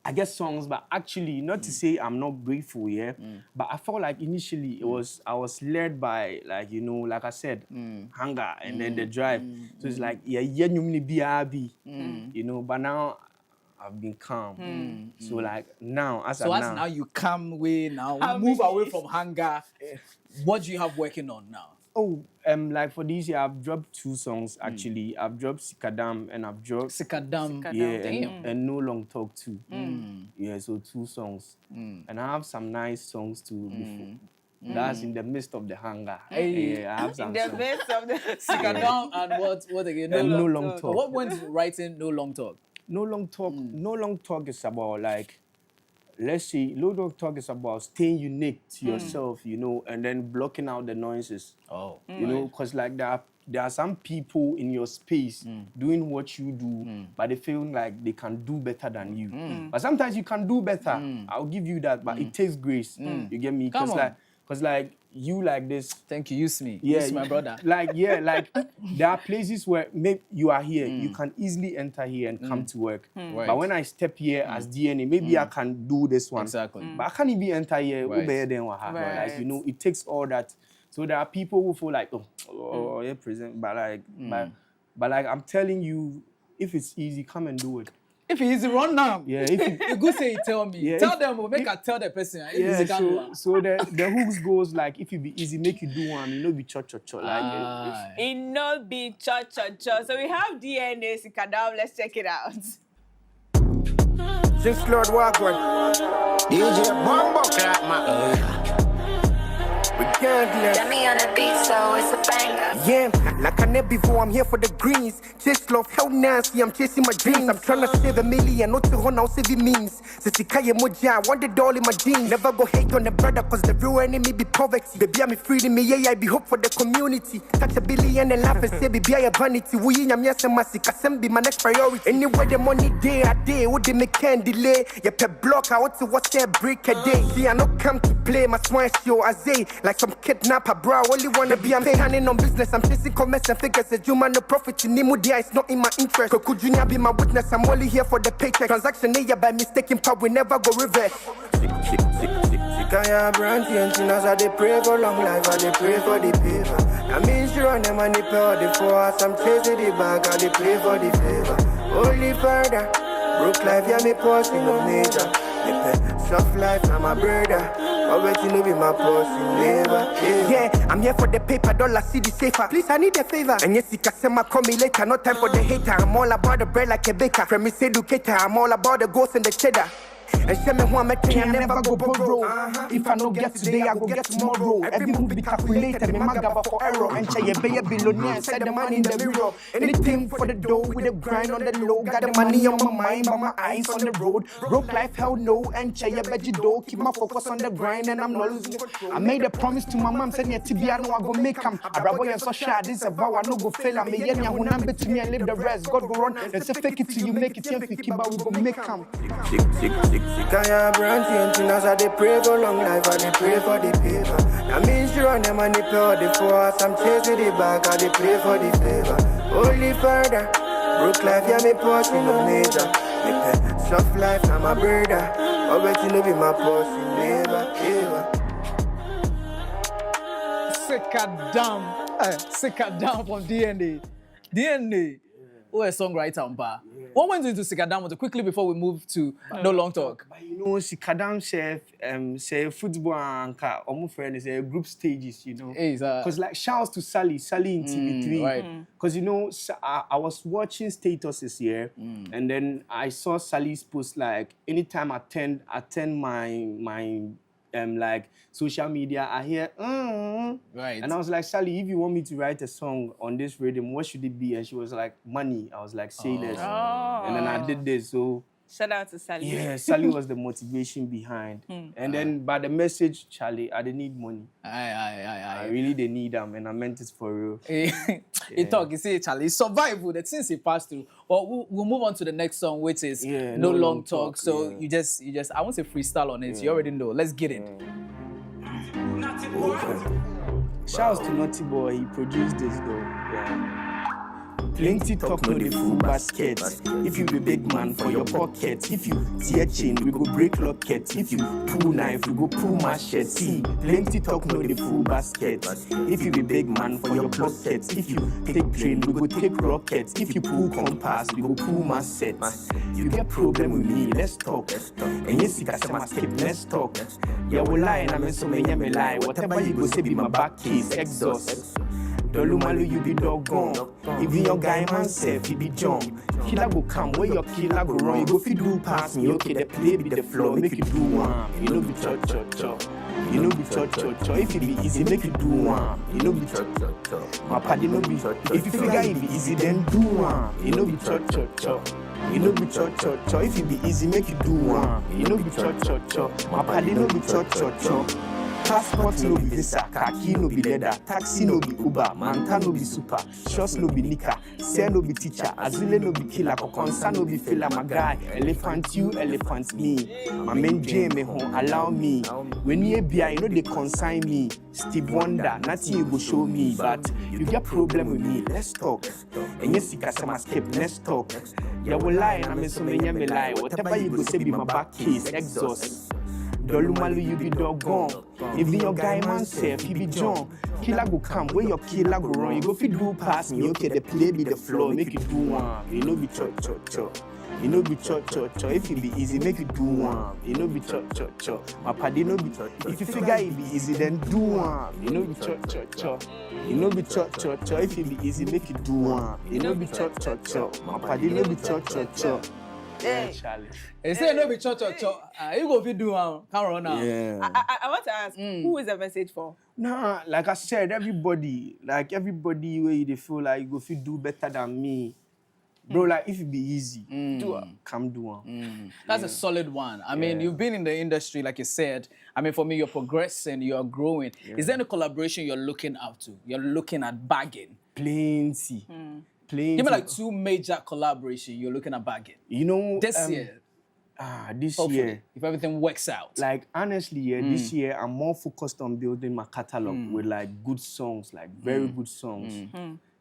I guess songs, but actually, not to say I'm not grateful, yeah. But I felt like initially I was led by, like, you know, like I said, hunger and then the drive. So it's like, yeah, you know, but now I've been calm. So like now, as Now you come away now, move away from hunger. What do you have working on now? Oh, like for this year, I've dropped 2 songs actually. I've dropped Sikadam and I've dropped Sikadam. yeah, and No Long Talk too. Yeah, so 2 songs. And I have some nice songs too before. That's in the midst of the hunger. Yeah, I have In some the songs. midst of the Sikadam and what again? And No Long Talk. What went into writing No Long Talk? No Long Talk. No Long Talk is about like, let's say, No Long Talk is about staying unique to yourself, you know, and then blocking out the noises. Oh, You know, because like there are some people in your space doing what you do, but they feel like they can do better than you. But sometimes you can do better. I'll give you that, but it takes grace. You get me? Come on. Because like you like this. thank you. Use me. Yeah, Use my brother. Like there are places where maybe you are here, you can easily enter here and come to work. Right. But when I step here as DNA, maybe I can do this one. Exactly. But I can't even enter here. Right. Like, you know, it takes all that. So there are people who feel like, oh, yeah, present. But like, but like I'm telling you, if it's easy, come and do it. If he easy run now. Yeah, if you, you go say you tell me. Yeah, tell them, make I tell the person. yeah, so the hooks goes like, if you be easy, make you do one, you know, be cho. Like, It not be cho. So we have DNA Sikadam. Let's check it out. Since Lord Wagwan, DJ Bombo Clap, we can't let. Get me on the beat, so it's a banger. Yeah, like I never before, I'm here for the greens. Chase love, hell nasty, I'm chasing my dreams. I'm trying to save a million, not to run out saving means. Sisikaye moja, I want it all in my jeans. Never go hate on the brother, cause the real enemy be poverty. Baby, I'm freedom me, yeah, I be hope for the community. Touch a billion and laugh and say, baby, I have vanity. We in yam yes and massacre, send be my next priority. Anywhere the money day a day, what they make can delay. Yeah, per block, I want to watch that break a day. See, I no come to play, my swine show, I say. Like some kidnapper, bro, only wanna be, I'm handing on business. I'm chasing commerce and figures, a human no profit. In Nimudia, it's not in my interest. Could Junior be my witness? I'm only here for the paycheck. Transaction, yeah, by mistaking power, we never go reverse. Sikaya brandy and chinas, I they pray for long life, I they pray for the paper. I mean, sure, on them and they pay all the force. I'm chasing the bank, I they pray for the favor. Holy Father, broke life, yeah, me post in no major. Soft life, I'm a brother. Already know be my person, never. Yeah, I'm here for the paper, dollar, see the safer. Please, I need a favor. And yes, you can send my call me later. No time for the hater. I'm all about the bread like a baker. From me, educator, I'm all about the ghost and the cheddar. And share me one, I never go borrow. If I don't get today, I go get tomorrow. Every move be calculated, me magaba for error. And say, be a billionaire, set the money in the mirror. Anything for the dough with a grind on the low. Got the money on my mind, but my eyes on the road. Broke life, hell no. And say, bet you do. Keep my focus on the grind, and I'm not losing control. I made a promise to my mom, said, yeah, TB, I know I go make him. I bravo you so shy, this is a vow, I no go fail. I mean, yeah, when I'm to me and leave the rest. God go run, and say, fake it till you make it, and keep out, we go make him. Sikaya brandy and chinas, I they pray for long life, I they pray for the paper. I mean, sure, on them and they pay all the force. I'm chasing the back, I they pray for the favor. Holy Father, broke life, yeah, me post in no major. Soft life, I'm a brother. Already know be my person, never, ever. Sikadam from DNA. DNA. Oh, a songwriter, Mba. What went into Sikadam quickly before we move to No Long Talk? But you know, Sikadam say football and almost friend is group stages, you know. Because like shouts to Sally in TV3. Right. Because you know, I was watching statuses here, and then I saw Sally's post like anytime I attend my like social media, I hear right. And I was like, Sally, if you want me to write a song on this rhythm, what should it be? And she was like, money. I was like, say less. And then I did this. So shout out to Sally. yeah, Sally was the motivation behind. And then by the message, Charlie, I didn't need money. I really didn't need them, and I meant it for real. You talk, you see, Charlie, survival, the things he passed through. Well, we'll move on to the next song, which is No Long Talk. So you just, I won't say freestyle on it. You already know. Let's get it. Shouts to Naughty Boy, he produced this though. Yeah. Plenty talk no the full basket. If you be big man for your pocket, if you tear chain, we go break locket. If you pull knife, we go pull machete. Plenty talk no the full basket. If you be big man for your pocket, if you take train, we go take rocket. If you pull compass, we go pull maset. You get problem with me, let's talk. And yes, you can say my skip, let's talk. Yeah, we lie, and I'm so many me lie. Whatever you go say be my back case, exhaust. Dolumalu, you be doggone. Even your guy man self, he be John. Killer go come, where your killer go wrong. You go fi do pass me, okay, the play be the floor, make you do one. You know be cho. You know be cho. If it be easy, make you do one. You know be cho. My party no be. If you figure it be easy, then do one. You know be cho. You know be cho. If it be easy, make you do one. You know be cho. My party no be cho. Passport no be visa, khaki no be leather, taxi no be Uber, manta no be super, shots no be liquor, sell no be teacher, azule no be killer, kokonsa no be filler, my guy, elephant you, elephant me, my main J me home, allow me, when you be, you know they consign me, Steve Wonder, nothing you go show me, but you get problem with me, let's talk, and yes, you can say my escape, let's talk, you will lie, and I'm so many me lie, whatever you go say be my back case, exhaust. Dolumalu, you be doggone. Even your guy man self, he be John. Killer go come, where your killer go run. You go fit do pass me, okay, the play be the floor, make you do one. You know be chop. You know be chop. If it be easy, make you do one. You know be chop. My paddy no be chop. If you figure it be easy, then do one. You know be chop. You know be chop. If it be easy, make you do one. You know be chop. My paddy no be chop. Yeah, Charlie. They say no be cho. You go fit do one. Come on now. Yeah. I want to ask, who is the message for? Nah, like I said, everybody where you feel like you go fit do better than me. Bro, like if it be easy, come do one. That's a solid one. I mean, you've been in the industry, like you said. I mean, for me, you're progressing, you're growing. Yeah. Is there any collaboration you're looking up to? You're looking at bagging? Plenty. Plenty. Give me like 2 major collaborations you're looking at bagging. You know, this year. This Hopefully, year. if everything works out. Like honestly, this year I'm more focused on building my catalog with like good songs, like very good songs.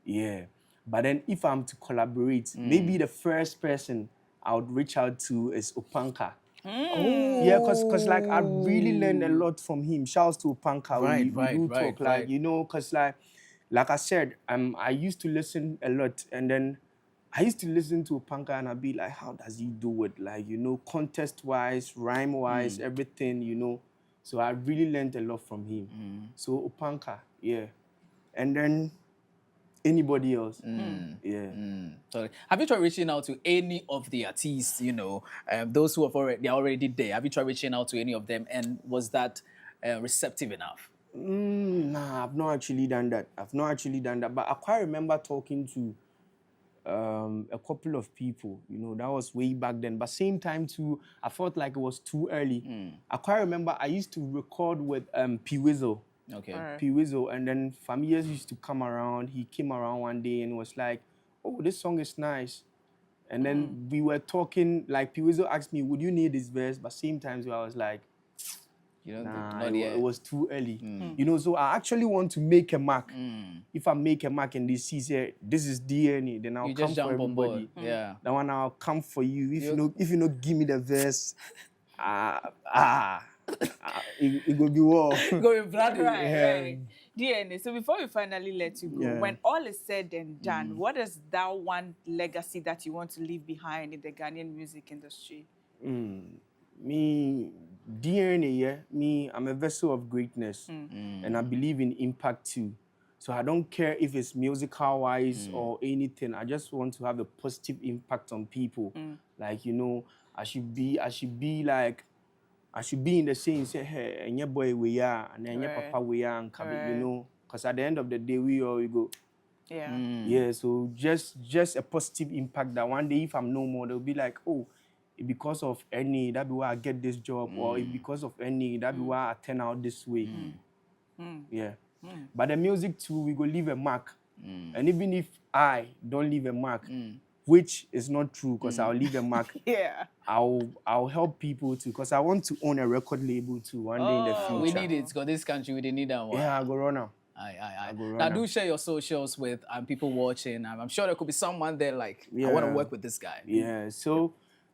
Yeah. But then if I'm to collaborate, maybe the first person I would reach out to is Opanka. Yeah, cause like I really learned a lot from him. Shouts to Opanka. We talk like, you know, cause like I said, I used to listen a lot, and then I used to listen to Opanka and I'd be like, how does he do it? Like, you know, contest-wise, rhyme-wise, everything, you know. So I really learned a lot from him. So Opanka, yeah. And then anybody else, yeah. Sorry. Have you tried reaching out to any of the artists, you know, those who they're already there? Have you tried reaching out to any of them, and was that receptive enough? Nah, I've not actually done that. But I quite remember talking to a couple of people, you know, that was way back then. But same time too, I felt like it was too early. I quite remember I used to record with P Wizzle. Okay. Right. P Wizzle, and then familiars used to come around. He came around one day and was like, "Oh, this song is nice." And then we were talking. Like P Wizzle asked me, "Would you need this verse?" But same time, I was like, You know, nah, it was too early. You know, so I actually want to make a mark. If I make a mark and they see, say, this is DNA, then I'll come for everybody. Yeah. That one I'll come for you. If you don't give me the verse, it will be war. Going bloody. Right. DNA. So before we finally let you go, Yeah. when all is said and done, what is that one legacy that you want to leave behind in the Ghanaian music industry? Me, DNA, yeah. Me, I'm a vessel of greatness, and I believe in impact too. So I don't care if it's musical-wise or anything. I just want to have a positive impact on people. Like, you know, I should be in the same say, hey, and your boy we are, and then your papa we are, and you know, because at the end of the day we all go. Yeah. Yeah. So just a positive impact that one day if I'm no more, they'll be like, oh, because of any, that be why I get this job, or because of any, that be why I turn out this way. Yeah. But the music too, we go leave a mark. And even if I don't leave a mark, which is not true, because I'll leave a mark. Yeah. I'll help people too, because I want to own a record label too one day in the future. We need it, because this country, we need that one. Yeah, I go run now. Now, do share your socials with people watching. I'm sure there could be someone there like, I want to work with this guy. Yeah,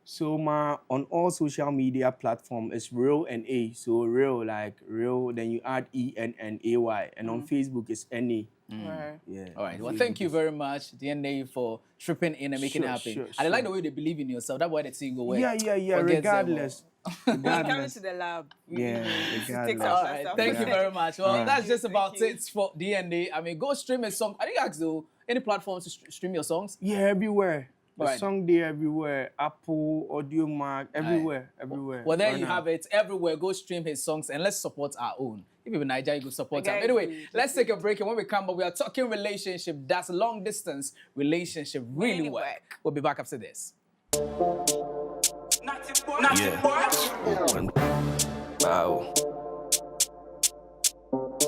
so my on all social media platforms is Real NA. So Real, like Real, then you add ENNAY. And on Facebook it's NA. Right. Yeah. All right. Well, thank you very much, DNA, for tripping in and making it happen. I like the way they believe in yourself. That's why they see you go away. Yeah. Regardless. Coming to the lab. Yeah, regardless. All right. Thank you very much. Well, that's just about Thank you. it for DNA. I mean, go stream a song. I think ask though, any platforms to stream your songs? Yeah, everywhere. The Right. song there everywhere. Apple, Audio Mac, everywhere. Well, there Right you now. have it. Everywhere, go stream his songs and let's support our own. If you're in Nigeria, you go support him. Guys, Anyway, let's take a break, and when we come back, we are talking relationship. That's long distance relationship really work. We'll be back after this. Yeah. Wow.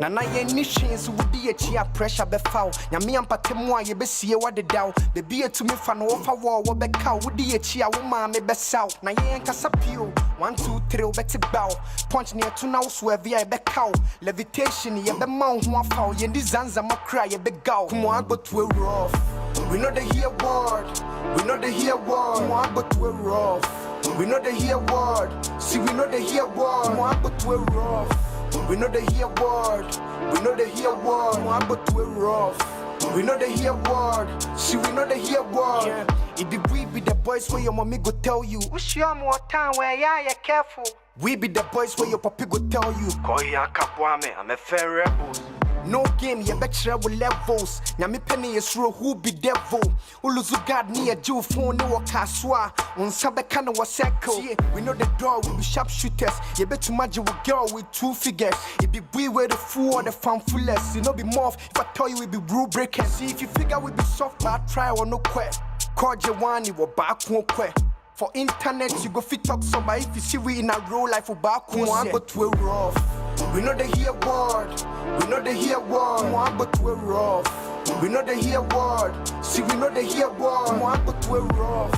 Nana ye nishin so wudi Achiaa pressure be foul. Nyame ampatemu a ye be sie wade daw. Baby to me fa no fa wo be ka wudi Achiaa wo ma me be saw. Na ye nkasa pio 1 2 3 wo beti bow. Punch near to now swerve ye be cow. Levitation ye be ma ho afa ye ndi zanza makra ye be gaw. Come on go to a rough. We know the hear word. Come on go to a rough. We know they hear word. See, we know they hear word. More but we're rough. We know they hear word. We know they hear word. More but we're rough. We know they hear word. See, we know they hear word. Yeah. It be the boys where your mommy go tell you. We show more time where you're careful. We be the boys where your papi go tell you. Call ya kapwame, I'm a fair rebel. No game, you betcha with levels. Nyami penny is true, who be devil? Uluzu God near Jew phone, no caswa. On Sabekano was circle. We know the door, we be sharpshooters. You bet you imagine a girl with 2 figures. It be we where the fool or the fanfulest. You know be more if I tell you we be rule breakers. See if you figure we be soft, but try or no quest. Call Jawani, you back won't quest. For internet, you go fit talk somebody. If you see we in a real life, we back one, but we're rough. We know they hear word. We know they hear word. One, but we're rough. We know they hear word. See, we know they hear word. One, but we're rough.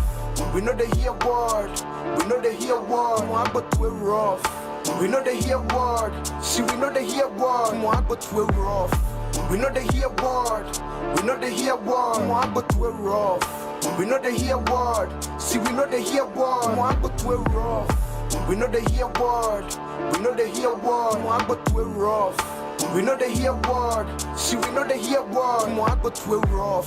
We know they hear word. We know they hear word. One, but we're rough. We know they hear word. See, we know they hear word. One, but we're rough. We know they hear word. We know they hear word. One, but we're rough. We know they hear word. See, we know they hear word. One, but we're rough. We know they hear word. We know they hear word. One, but we're rough. We know they hear word. See, we know they hear word. One, but we're rough.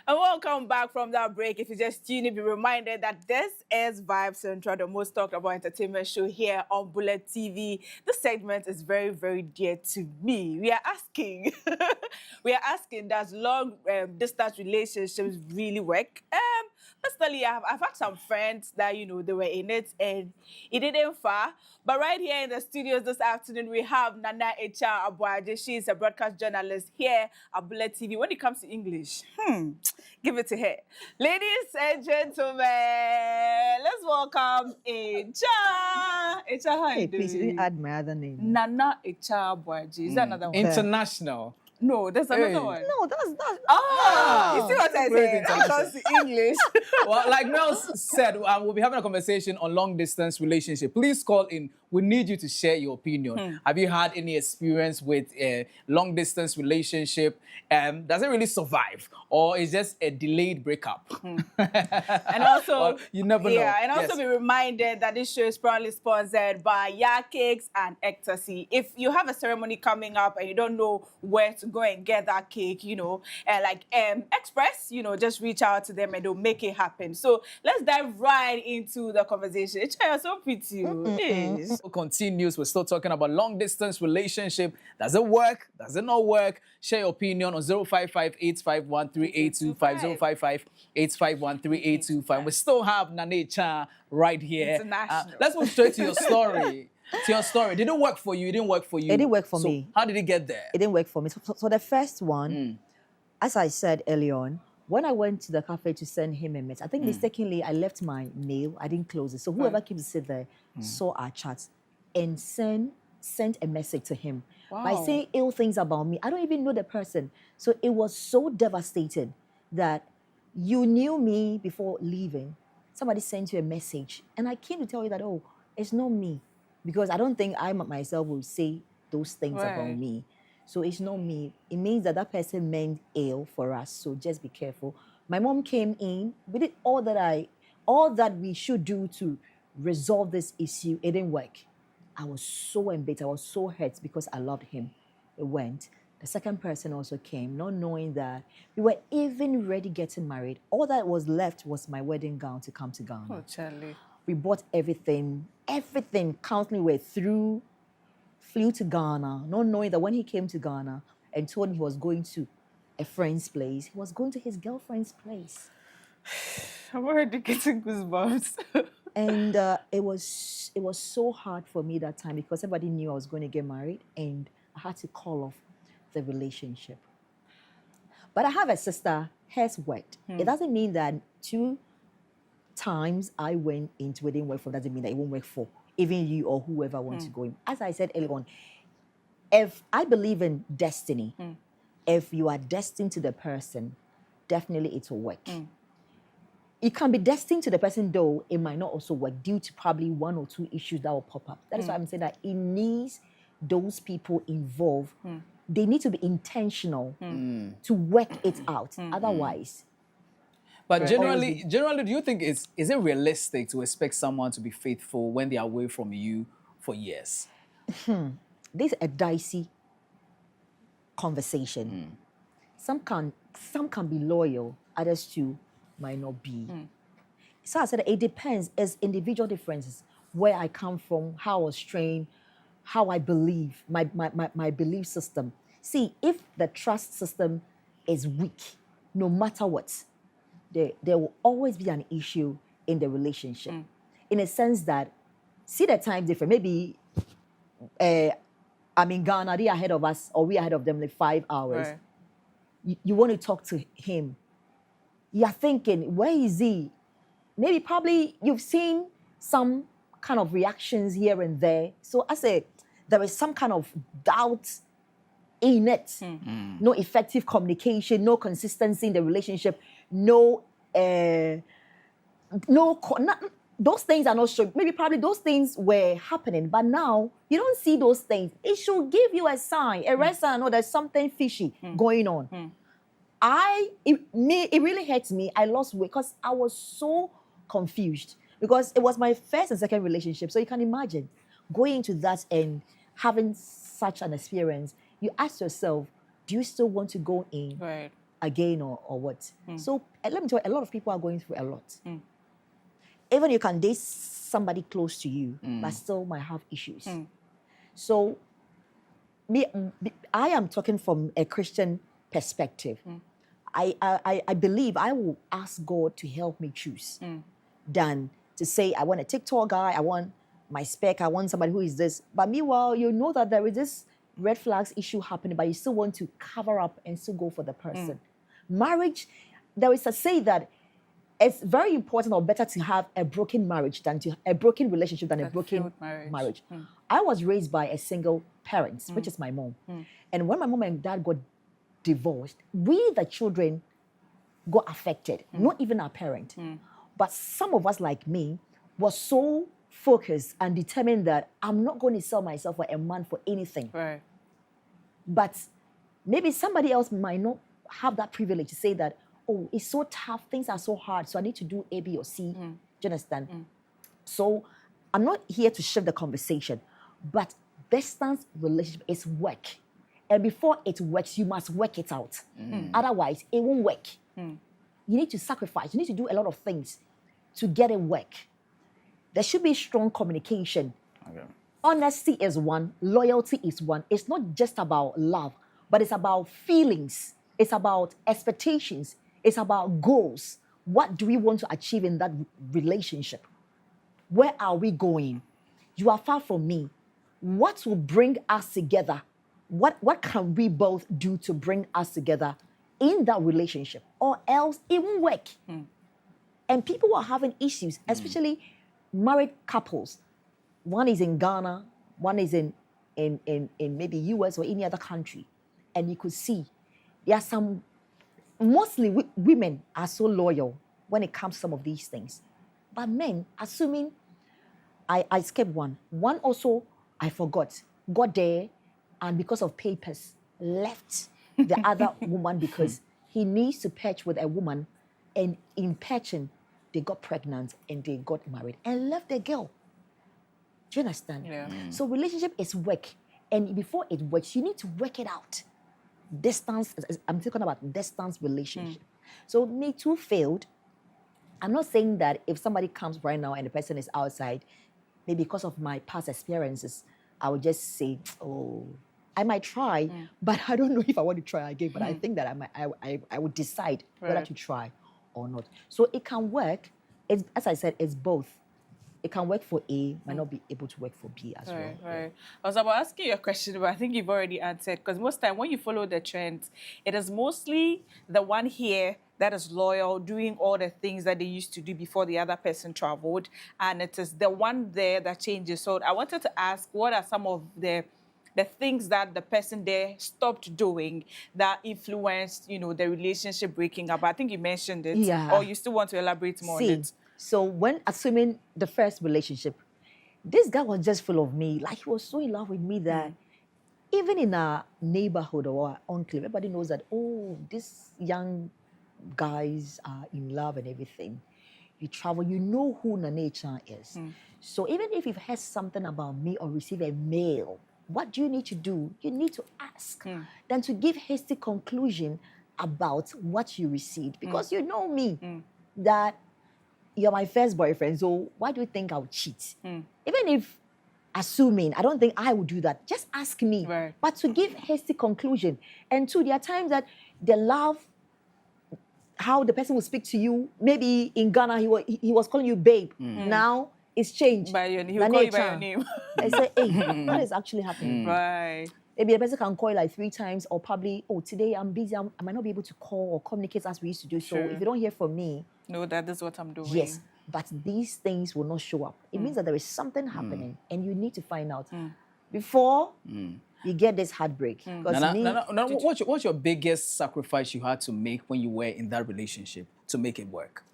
And welcome back from that break. If you just tuned in, be reminded that this is Vibe Central, the most talked about entertainment show here on Bullet TV. This segment is very, very dear to me. We are asking, does long distance relationships really work? Personally, I've had some friends that, you know, they were in it and it didn't far. But right here in the studios this afternoon, we have Journalist Achiaa Aboagye. She is a broadcast journalist here at Bullet TV. When it comes to English, give it to her. Ladies and gentlemen, let's welcome Achiaa. Achiaa, how you doing? Please, you didn't add my other name. Journalist Achiaa Aboagye. Is that another one? International. No, there's another one. No, that's You see what I Great said? When it comes to English. Well, like Mel said, we'll be having a conversation on long distance relationship. Please call in. We need you to share your opinion. Have you had any experience with a long distance relationship? Does it really survive, or is just a delayed breakup? And also, well, you never know. Yeah, and also be reminded that this show is proudly sponsored by Ya Cakes and Ecstasy. If you have a ceremony coming up and you don't know where to go and get that cake, you know, like Express, you know, just reach out to them and they'll make it happen. So let's dive right into the conversation. You're so pretty. Yes. Continues. We're still talking about long distance relationship. Does it work? Does it not work? Share your opinion on 055-851-3825, 055-851-3825. We still have Journalist Achiaa right here. International. Let's move straight to your story. Did it work for you? It didn't work for you. It didn't work for me. How did it get there? It didn't work for me. So the first one, as I said early on, when I went to the cafe to send him a message, I think mistakenly I left my mail. I didn't close it. So whoever came to sit there saw our chats and sent a message to him by saying ill things about me. I don't even know the person. So it was so devastating that you knew me before leaving. Somebody sent you a message. And I came to tell you that, oh, it's not me. Because I don't think I myself will say those things about me. So it's not me. It means that that person meant ill for us. So just be careful. My mom came in. We did all that we should do to resolve this issue. It didn't work. I was so embittered. I was so hurt because I loved him. It went. The second person also came, not knowing that we were even ready getting married. All that was left was my wedding gown to come to Ghana. Oh, Charlie. We bought everything, countless way through, flew to Ghana, not knowing that when he came to Ghana and told me he was going to a friend's place, he was going to his girlfriend's place. I'm already getting goosebumps. And it was so hard for me that time because everybody knew I was going to get married and I had to call off the relationship. But I have a sister, hers worked. It doesn't mean that 2 times I went into it didn't work for, doesn't mean that it won't work for even you or whoever wants to go in. As I said earlier on, if I believe in destiny, if you are destined to the person, definitely it will work. it can be destined to the person, though it might not also work due to probably one or two issues that will pop up. That is why I'm saying that it needs those people involved. They need to be intentional to work it out. Otherwise, But Right. generally, do you think is it realistic to expect someone to be faithful when they are away from you for years? this is a dicey conversation. Some can be loyal, others too might not be. So I said it depends. It's individual differences. Where I come from, how I was trained, how I believe, my belief system. See, if the trust system is weak, no matter what, there will always be an issue in the relationship. In a sense that, see the time difference. Maybe I'm in Ghana, they are ahead of us, or we are ahead of them like 5 hours. Right. You want to talk to him. You're thinking, where is he? Maybe probably you've seen some kind of reactions here and there. So I say there is some kind of doubt in it. No effective communication, no consistency in the relationship, those things are not sure. Maybe probably those things were happening, but now you don't see those things. It should give you a sign, a red sign. No, there's something fishy going on. It really hurts me. I lost weight because I was so confused because it was my first and second relationship. So you can imagine going into that and having such an experience. You ask yourself, do you still want to go in Right. again or what? So let me tell you, a lot of people are going through a lot. Even you can date somebody close to you, but still might have issues. So I am talking from a Christian perspective. I believe I will ask God to help me choose than to say, I want a TikTok guy, I want my spec, I want somebody who is this. But meanwhile, you know that there is this red flags issue happening, but you still want to cover up and still go for the person. Marriage, there is a say that it's very important or better to have a broken marriage than to a broken relationship than a broken failed marriage. marriage. I was raised by a single parent, which is my mom. And when my mom and dad got divorced, we, the children, got affected, not even our parent. But some of us, like me, was so focused and determined that I'm not going to sell myself for a man for anything. Right. But maybe somebody else might not have that privilege to say that, oh, it's so tough, things are so hard, so I need to do A, B, or C. Do you understand? So I'm not here to shift the conversation, but distance relationship is work. And before it works, you must work it out. Otherwise, it won't work. You need to sacrifice. You need to do a lot of things to get it work. There should be strong communication. Okay. Honesty is one. Loyalty is one. It's not just about love, but it's about feelings. It's about expectations. It's about goals. What do we want to achieve in that relationship? Where are we going? You are far from me. What will bring us together? What can we both do to bring us together in that relationship? Or else it won't work. And people are having issues, especially married couples. One is in Ghana, one is in maybe US or any other country. And you could see there are some, mostly women are so loyal when it comes to some of these things. But men, assuming, I skipped one. One also, I forgot, got there and because of papers, left the other woman because he needs to patch with a woman, and in patching, they got pregnant and they got married and left the girl. Do you understand? Yeah. So relationship is work. And before it works, you need to work it out. Distance, I'm talking about distance relationship. So me too failed. I'm not saying that if somebody comes right now and the person is outside, maybe because of my past experiences, I would just say, oh, I might try, but I don't know if I want to try again. But I think that I would decide whether Right. to try or not. So it can work. It's, as I said, it's both. It can work for A, might not be able to work for B as well. Right. I was about asking you a question, but I think you've already answered. Because most time when you follow the trends, it is mostly the one here that is loyal, doing all the things that they used to do before the other person traveled, and it is the one there that changes. So I wanted to ask, what are some of the the things that the person there stopped doing that influenced, you know, the relationship breaking up? I think you mentioned it. Yeah. Or you still want to elaborate more on See, it? so when assuming the first relationship, this guy was just full of me. Like, he was so in love with me that even in our neighborhood or our enclave, everybody knows that, oh, these young guys are in love and everything. You travel, you know who Nane Achiaa is. So even if you've heard something about me or receive a mail, what do you need to do? You need to ask than to give hasty conclusion about what you received. Because you know me, that you're my first boyfriend, so why do you think I'll cheat? Even if assuming, I don't think I would do that. Just ask me. Right. But to give hasty conclusion. And two, there are times that the love, how the person will speak to you, maybe in Ghana, he was calling you babe. Now it's changed. By your, he will call you by your Nane name. Achiaa. I say, hey, what is actually happening? Right. Maybe the person can call you like 3 times, or probably, oh, today I'm busy, I might not be able to call or communicate as we used to do. So Sure. if you don't hear from me, No, that is what I'm doing. yes, but these things will not show up. It means that there is something happening, and you need to find out before you get this heartbreak. Because What's your biggest sacrifice you had to make when you were in that relationship to make it work?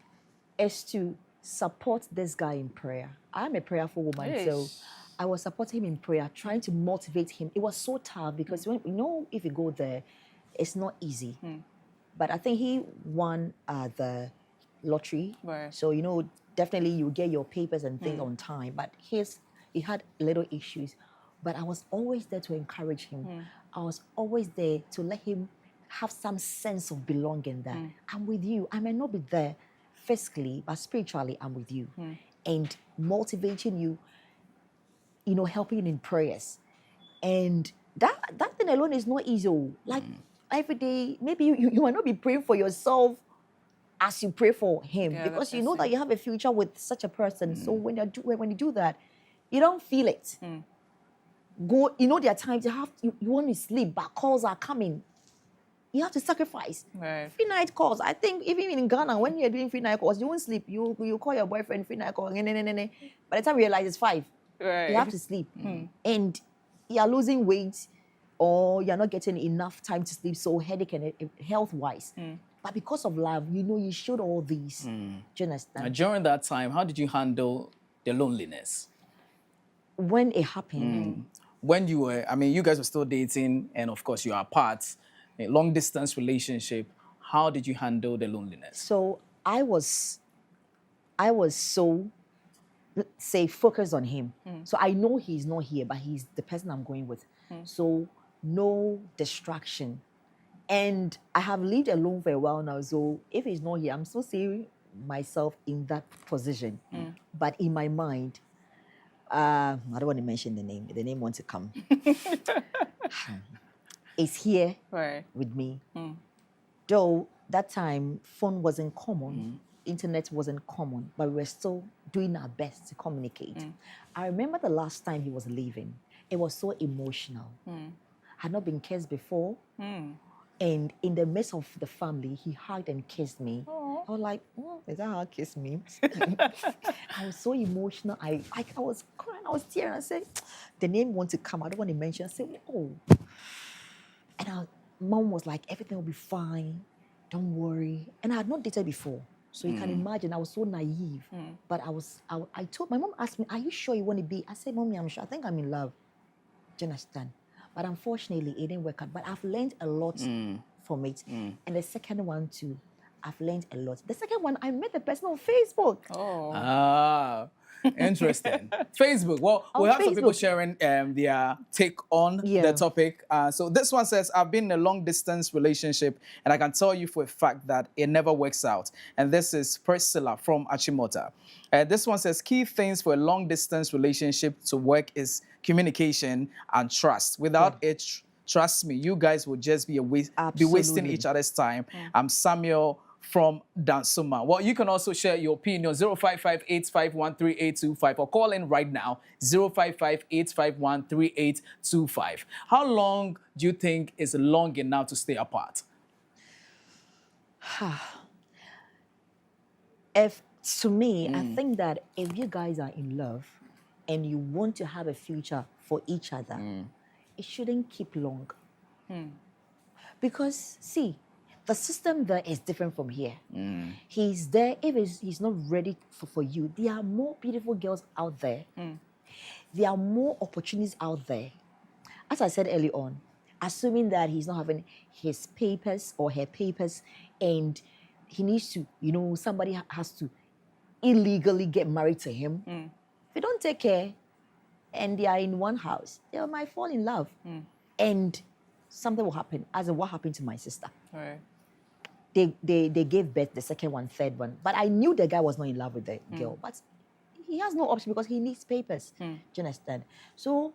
is to support this guy in prayer. I'm a prayerful woman, so Yes. I was supporting him in prayer, trying to motivate him. It was so tough because when, you know, if you go there, it's not easy. But I think he won the lottery. Right. So, you know, definitely you get your papers and things on time. But he had little issues. But I was always there to encourage him. I was always there to let him have some sense of belonging that I'm with you. I may not be there physically, but spiritually, I'm with you. And motivating you, you know, helping in prayers. And that thing alone is not easy. Like every day, maybe you might not be praying for yourself as you pray for him, Yeah, because that's you know the that you have a future with such a person. So when you do that, you don't feel it. Go, you know, there are times you want to sleep, but calls are coming. You have to sacrifice. Right. Free night calls. I think even in Ghana, when you're doing free night calls, you won't sleep. You call your boyfriend free night call. By the time you realize it's 5, Right. you have to sleep. And you're losing weight, or you're not getting enough time to sleep, so headache and health-wise. But because of love, you know, you showed all these. Do you understand? During that time, how did you handle the loneliness? When it happened, When you were, I mean, you guys were still dating, and of course you are apart, a long distance relationship. How did you handle the loneliness? so I was so, let's say, focused on him. So I know he's not here, but he's the person I'm going with. So no distraction. And I have lived alone for a while now. So if he's not here, I'm still seeing myself in that position. But in my mind, I don't want to mention the name. The name wants to come. Is here Right. with me. Though that time, phone wasn't common, internet wasn't common, but we were still doing our best to communicate. I remember the last time he was leaving. It was so emotional. Had not been kissed before. And in the midst of the family, he hugged and kissed me. I was like, is that how I kiss me? I was so emotional. I was crying, I was tearing. I said, the name wants to come. I don't want to mention. I said, oh. And mom was like, everything will be fine. Don't worry. And I had not dated before. So you can imagine, I was so naive. But I told, my mom asked me, are you sure you want to be? I said, Mommy, I'm sure. I think I'm in love. Do you understand? But unfortunately, it didn't work out. But I've learned a lot from it. And the second one too, I've learned a lot. The second one, I met the person on Facebook. Oh. Ah, interesting. Facebook. Well, we have some people Facebook. sharing their take on Yeah. the topic. So this one says, I've been in a long distance relationship, and I can tell you for a fact that it never works out. And this is Priscilla from Achimota. This one says, key things for a long distance relationship to work is communication and trust. Without it, trust me, you guys will just be wasting Absolutely. each other's time. I'm Samuel from Dansuma. Well, you can also share your opinion, 055-851-3825, or call in right now, 055-851-3825. How long do you think is long enough to stay apart? To me, I think that if you guys are in love and you want to have a future for each other, it shouldn't keep long. Because, see, the system there is different from here. He's there. If he's not ready for you, there are more beautiful girls out there. There are more opportunities out there. As I said early on, assuming that he's not having his papers or her papers and he needs to, somebody has to illegally get married to him. If you don't take care and they are in one house, they might fall in love. And something will happen, as in what happened to my sister. Right. They gave birth, the second one, third one. But I knew the guy was not in love with the girl. But he has no option because he needs papers. Do you understand? So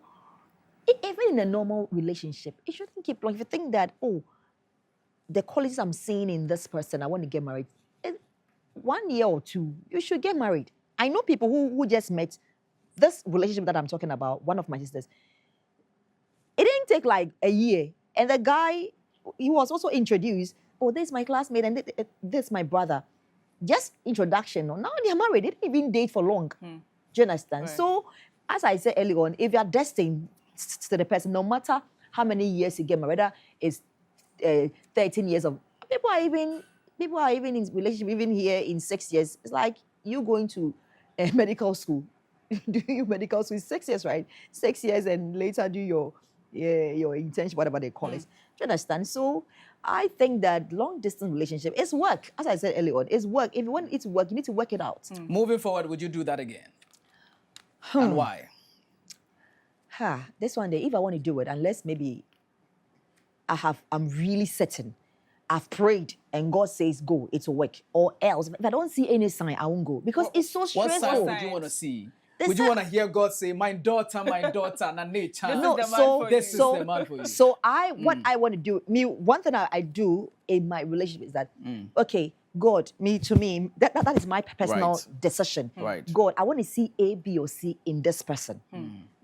even in a normal relationship, it shouldn't keep long. If you think that, the qualities I'm seeing in this person, I want to get married, 1 year or 2, you should get married. I know people who just met. This relationship that I'm talking about, one of my sisters, it didn't take like a year. And the guy, he was also introduced, this is my classmate and this is my brother. Just introduction. Now they're married. They didn't even date for long. Do you understand? Right. So, as I said earlier on, if you are destined to the person, no matter how many years you get married, whether it's 13 years of, people are even in relationship, even here in 6 years. It's like you going to medical school. Do your medical school, 6 years, right? 6 years and later do your internship, whatever they call it. Do you understand? So I think that long distance relationship is work. As I said earlier on, it's work. If you want it to work, you need to work it out. Moving forward, would you do that again? And why? This one day, if I want to do it, unless maybe I'm really certain, I've prayed and God says go, it will work. Or else, if I don't see any sign, I won't go. Because it's so What stressful. sign would you want to see? The Would you sign- want to hear God say, my daughter, na nature? This is the man for you. This is the man for you. So what I want to do, one thing I do in my relationship is that, okay, God, to me, that is my personal Right. decision. Right. God, I want to see A, B, or C in this person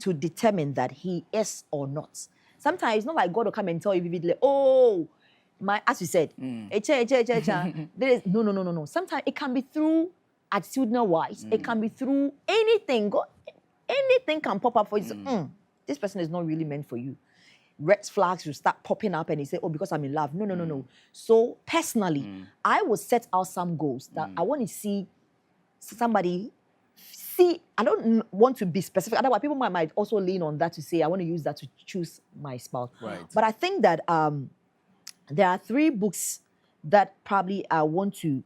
to determine that he is or not. Sometimes it's not like God will come and tell you vividly, as you said, there is no. Sometimes it can be through attitudinal wise. It can be through anything. Anything can pop up for you. So, this person is not really meant for you. Red flags will start popping up and you say, because I'm in love. No. So personally, I will set out some goals that I want to see somebody see. I don't want to be specific. Otherwise, people might also lean on that to say, I want to use that to choose my spouse. Right. But I think that there are 3 books that probably I want to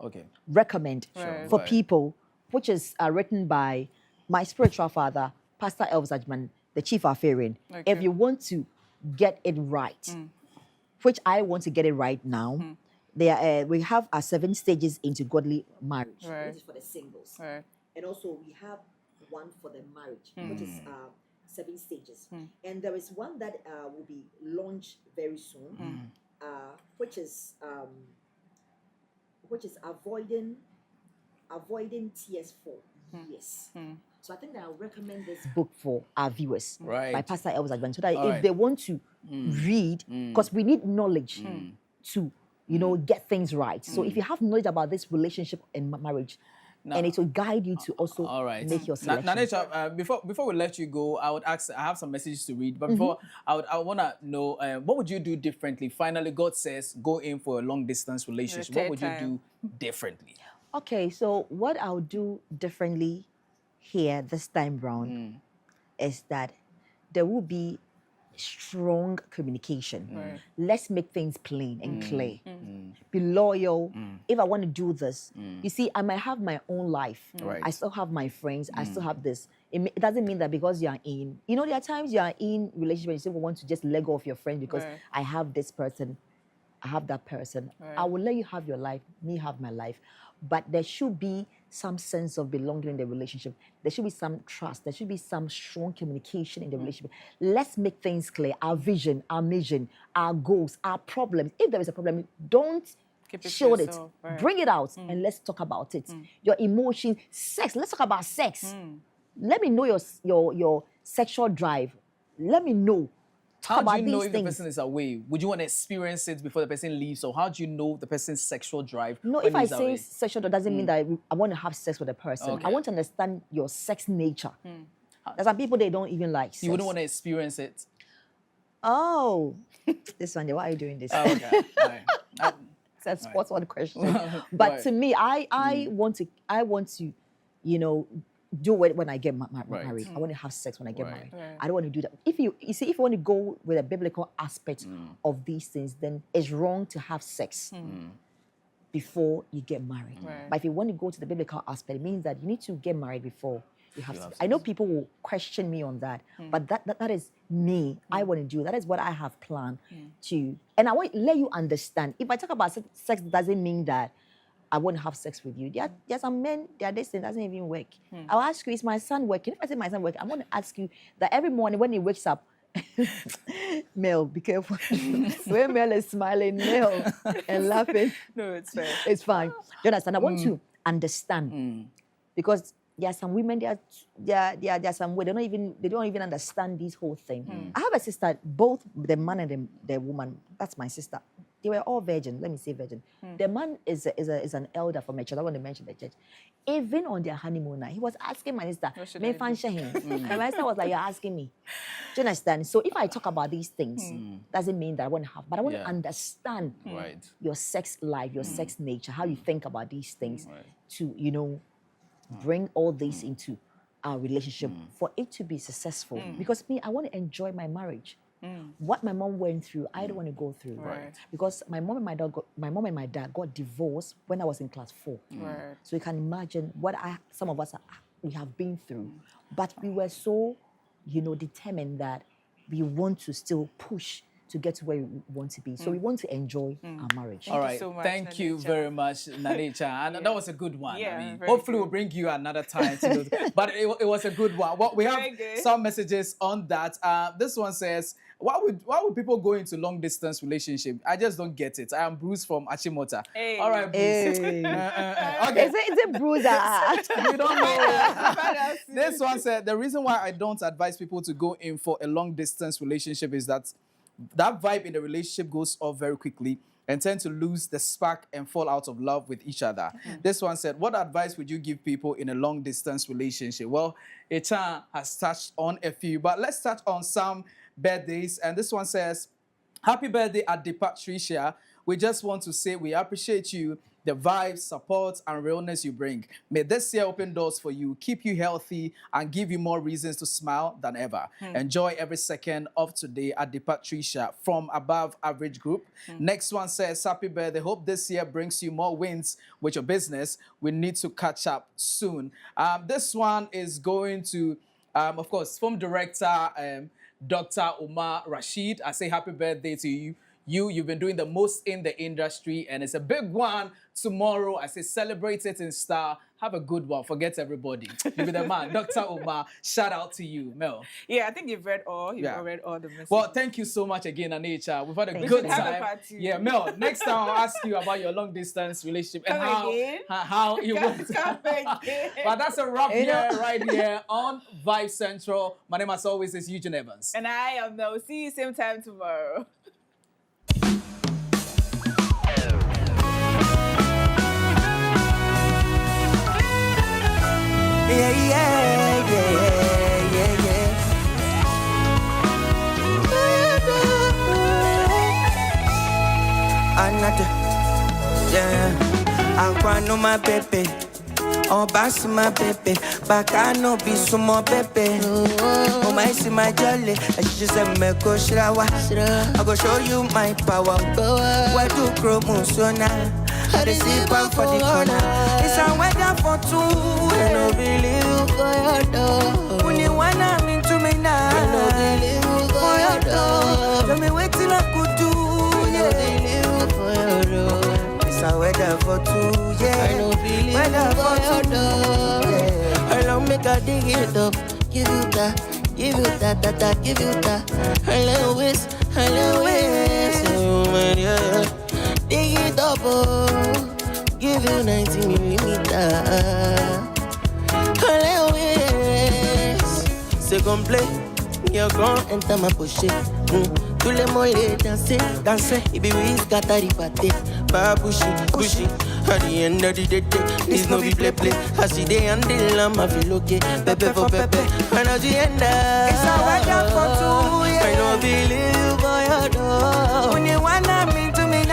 recommend for Right. people, which is written by my spiritual father, Pastor Elvis Ajman, the chief Afarian. Okay. If you want to get it right, which I want to get it right now, we have our 7 stages into godly marriage. Right. This is for the singles. Right. And also we have one for the marriage, which is 7 stages. And there is one that will be launched very soon, which is avoiding tears for years. So I think that I'll recommend this book for our viewers Right. by Pastor Elvis Advan, so that All if right. they want to read, because we need knowledge to get things right. So if you have knowledge about this relationship and marriage, and it will guide you to also All right. make your selection. Nanesha, before we let you go, I would ask. I have some messages to read, but before I want to know what would you do differently? Finally, God says go in for a long distance relationship. What would you do differently? Okay, so what I'll do differently here this time round is that there will be strong communication. Right. Let's make things plain and clear. Be loyal. If I want to do this, you see, I might have my own life. Right. I still have my friends. I still have this. It doesn't mean that because you are in, there are times you are in relationship and you simply want to just let go of your friend because Right. I have this person, I have that person. Right. I will let you have your life, me have my life. But there should be some sense of belonging in the relationship. There should be some trust. There should be some strong communication in the relationship. Let's make things clear. Our vision, our mission, our goals, our problems. If there is a problem, don't Keep it to shield it. yourself, right. Bring it out and let's talk about it. Your emotion, sex. Let's talk about sex. Let me know your sexual drive. Let me know. Talk How about do you know these if the things. person is away? Would you want to experience it before the person leaves? Or how do you know the person's sexual drive? No, when if I he's say away? sexual, that doesn't mean that I want to have sex with a person. Okay. I want to understand your sex nature. There's some people they don't even like sex. You wouldn't want to experience it. Oh, this one. Why are you doing this? Oh, okay. All right. It's a sports one question. But Right. to me, I want to, you know, do it when I get Right. married. I want to have sex when I get Right. married. Right. I don't want to do that. If you see, if you want to go with a biblical aspect of these things, then it's wrong to have sex before you get married. Right. But if you want to go to the biblical aspect, it means that you need to get married before you have sex. I know people will question me on that, but that is me. I want to do that. Is what I have planned to. And I want to let you understand. If I talk about sex, doesn't mean that I won't have sex with you. There are some men, their destiny doesn't even work. I'll ask you, is my son working? If I say my son working, I'm going to ask you that every morning when he wakes up, Mel, be careful. When Mel is smiling, Mel, and laughing, No, it's fair. it's fine. You understand? I want to understand because there are some women. There are some women they don't even understand this whole thing. I have a sister. Both the man and the woman. That's my sister. They were all virgin. Let me say virgin. The man is an elder from a church. I want to mention the church. Even on their honeymoon night, he was asking my sister, What should "Me I do?" function him?" And my sister was like, "You're asking me." Do you understand? So if I talk about these things, doesn't mean that I want to have, but I want to understand Right. your sex life, your sex nature, how you think about these things, to bring all this into our relationship for it to be successful. Because me, I want to enjoy my marriage. What my mom went through, I don't want to go through. Right. Because my mom and my dad got divorced when I was in class 4. Right. So you can imagine what some of us we have been through. But we were so, determined that we want to still push to get to where we want to be. So we want to enjoy our marriage. All right. so much, Thank you Nanecha. very much, Nanecha. And that was a good one. Yeah, I mean, very hopefully good. we'll bring you another time to do but it was a good one. We have Very good. some messages on that. This one says, why would people go into long distance relationship? I just don't get it. I am Bruce from Achimota. Hey. All right, Bruce. Hey. Okay. Is it bruiser? You don't Find know. out. This one said, the reason why I don't advise people to go in for a long distance relationship is that vibe in the relationship goes off very quickly and tend to lose the spark and fall out of love with each other. This one said, what advice would you give people in a long distance relationship? Well, Achiaa has touched on a few, but let's touch on some birthdays. And this one says, happy birthday Ade Patricia. We just want to say we appreciate you, the vibes, support, and realness you bring. May this year open doors for you, keep you healthy, and give you more reasons to smile than ever. Enjoy every second of today at Ade Patricia from Above Average Group. Next one says, happy birthday. Hope this year brings you more wins with your business. We need to catch up soon. This one is going to, of course, film director Dr. Umar Rashid. I say happy birthday to you. You've been doing the most in the industry, and it's a big one tomorrow. I say celebrate it in style. Have a good one. Forget everybody. You be the man. Dr. Umar, shout out to you, Mel. Yeah, I think you've read all. You've Yeah. read all the messages. Well, thank you so much again, Achiaa. We've had a Thank good you. Have a time. party. Yeah, Mel, next time I'll ask you about your long distance relationship and Come again. how you went. Come again. But that's a wrap here, right here on Vibe Central. My name, as always, is Eugene Evans. And I am Mel. See you same time tomorrow. Another, Aquano my baby, oh bass my baby, Bacano be some more baby. Oh my see my jolly, I just said me go shrawa. I go show you my power. Where to grow musona? I receive one for the corner. It's a weather for two. I don't believe you for your door. When you wanna mean to me now, I don't believe you for your door. Tell me what till I could do. It's a weather for two, yeah. I know feeling weather for two, yeah. I'll make a dig it up, give you that, give you that, give you that. I'll always, oh man, yeah. Dig it up, oh, give you 90 millimeter. I'll always, second play, you're gone enter my poche. Tous les mots il est dansé, dansé. Il be with Katari Pate. bar pushy. At the end of the day, this no be play. I see they handle, I feel okay. Pepe for pepe, and at the end, it's a weather for two. I don't believe for your door. When you wanna mean to me, I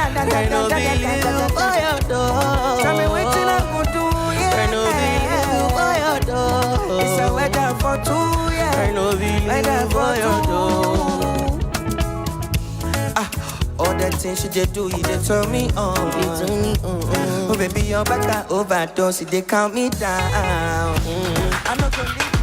don't believe for your door. Tell me what I could do, I don't believe for your door. It's a weather for two, I don't believe for your door. All that things you just do, you just turn me on. Oh baby, you're back at overdose, they count me down. I'm not gonna leave.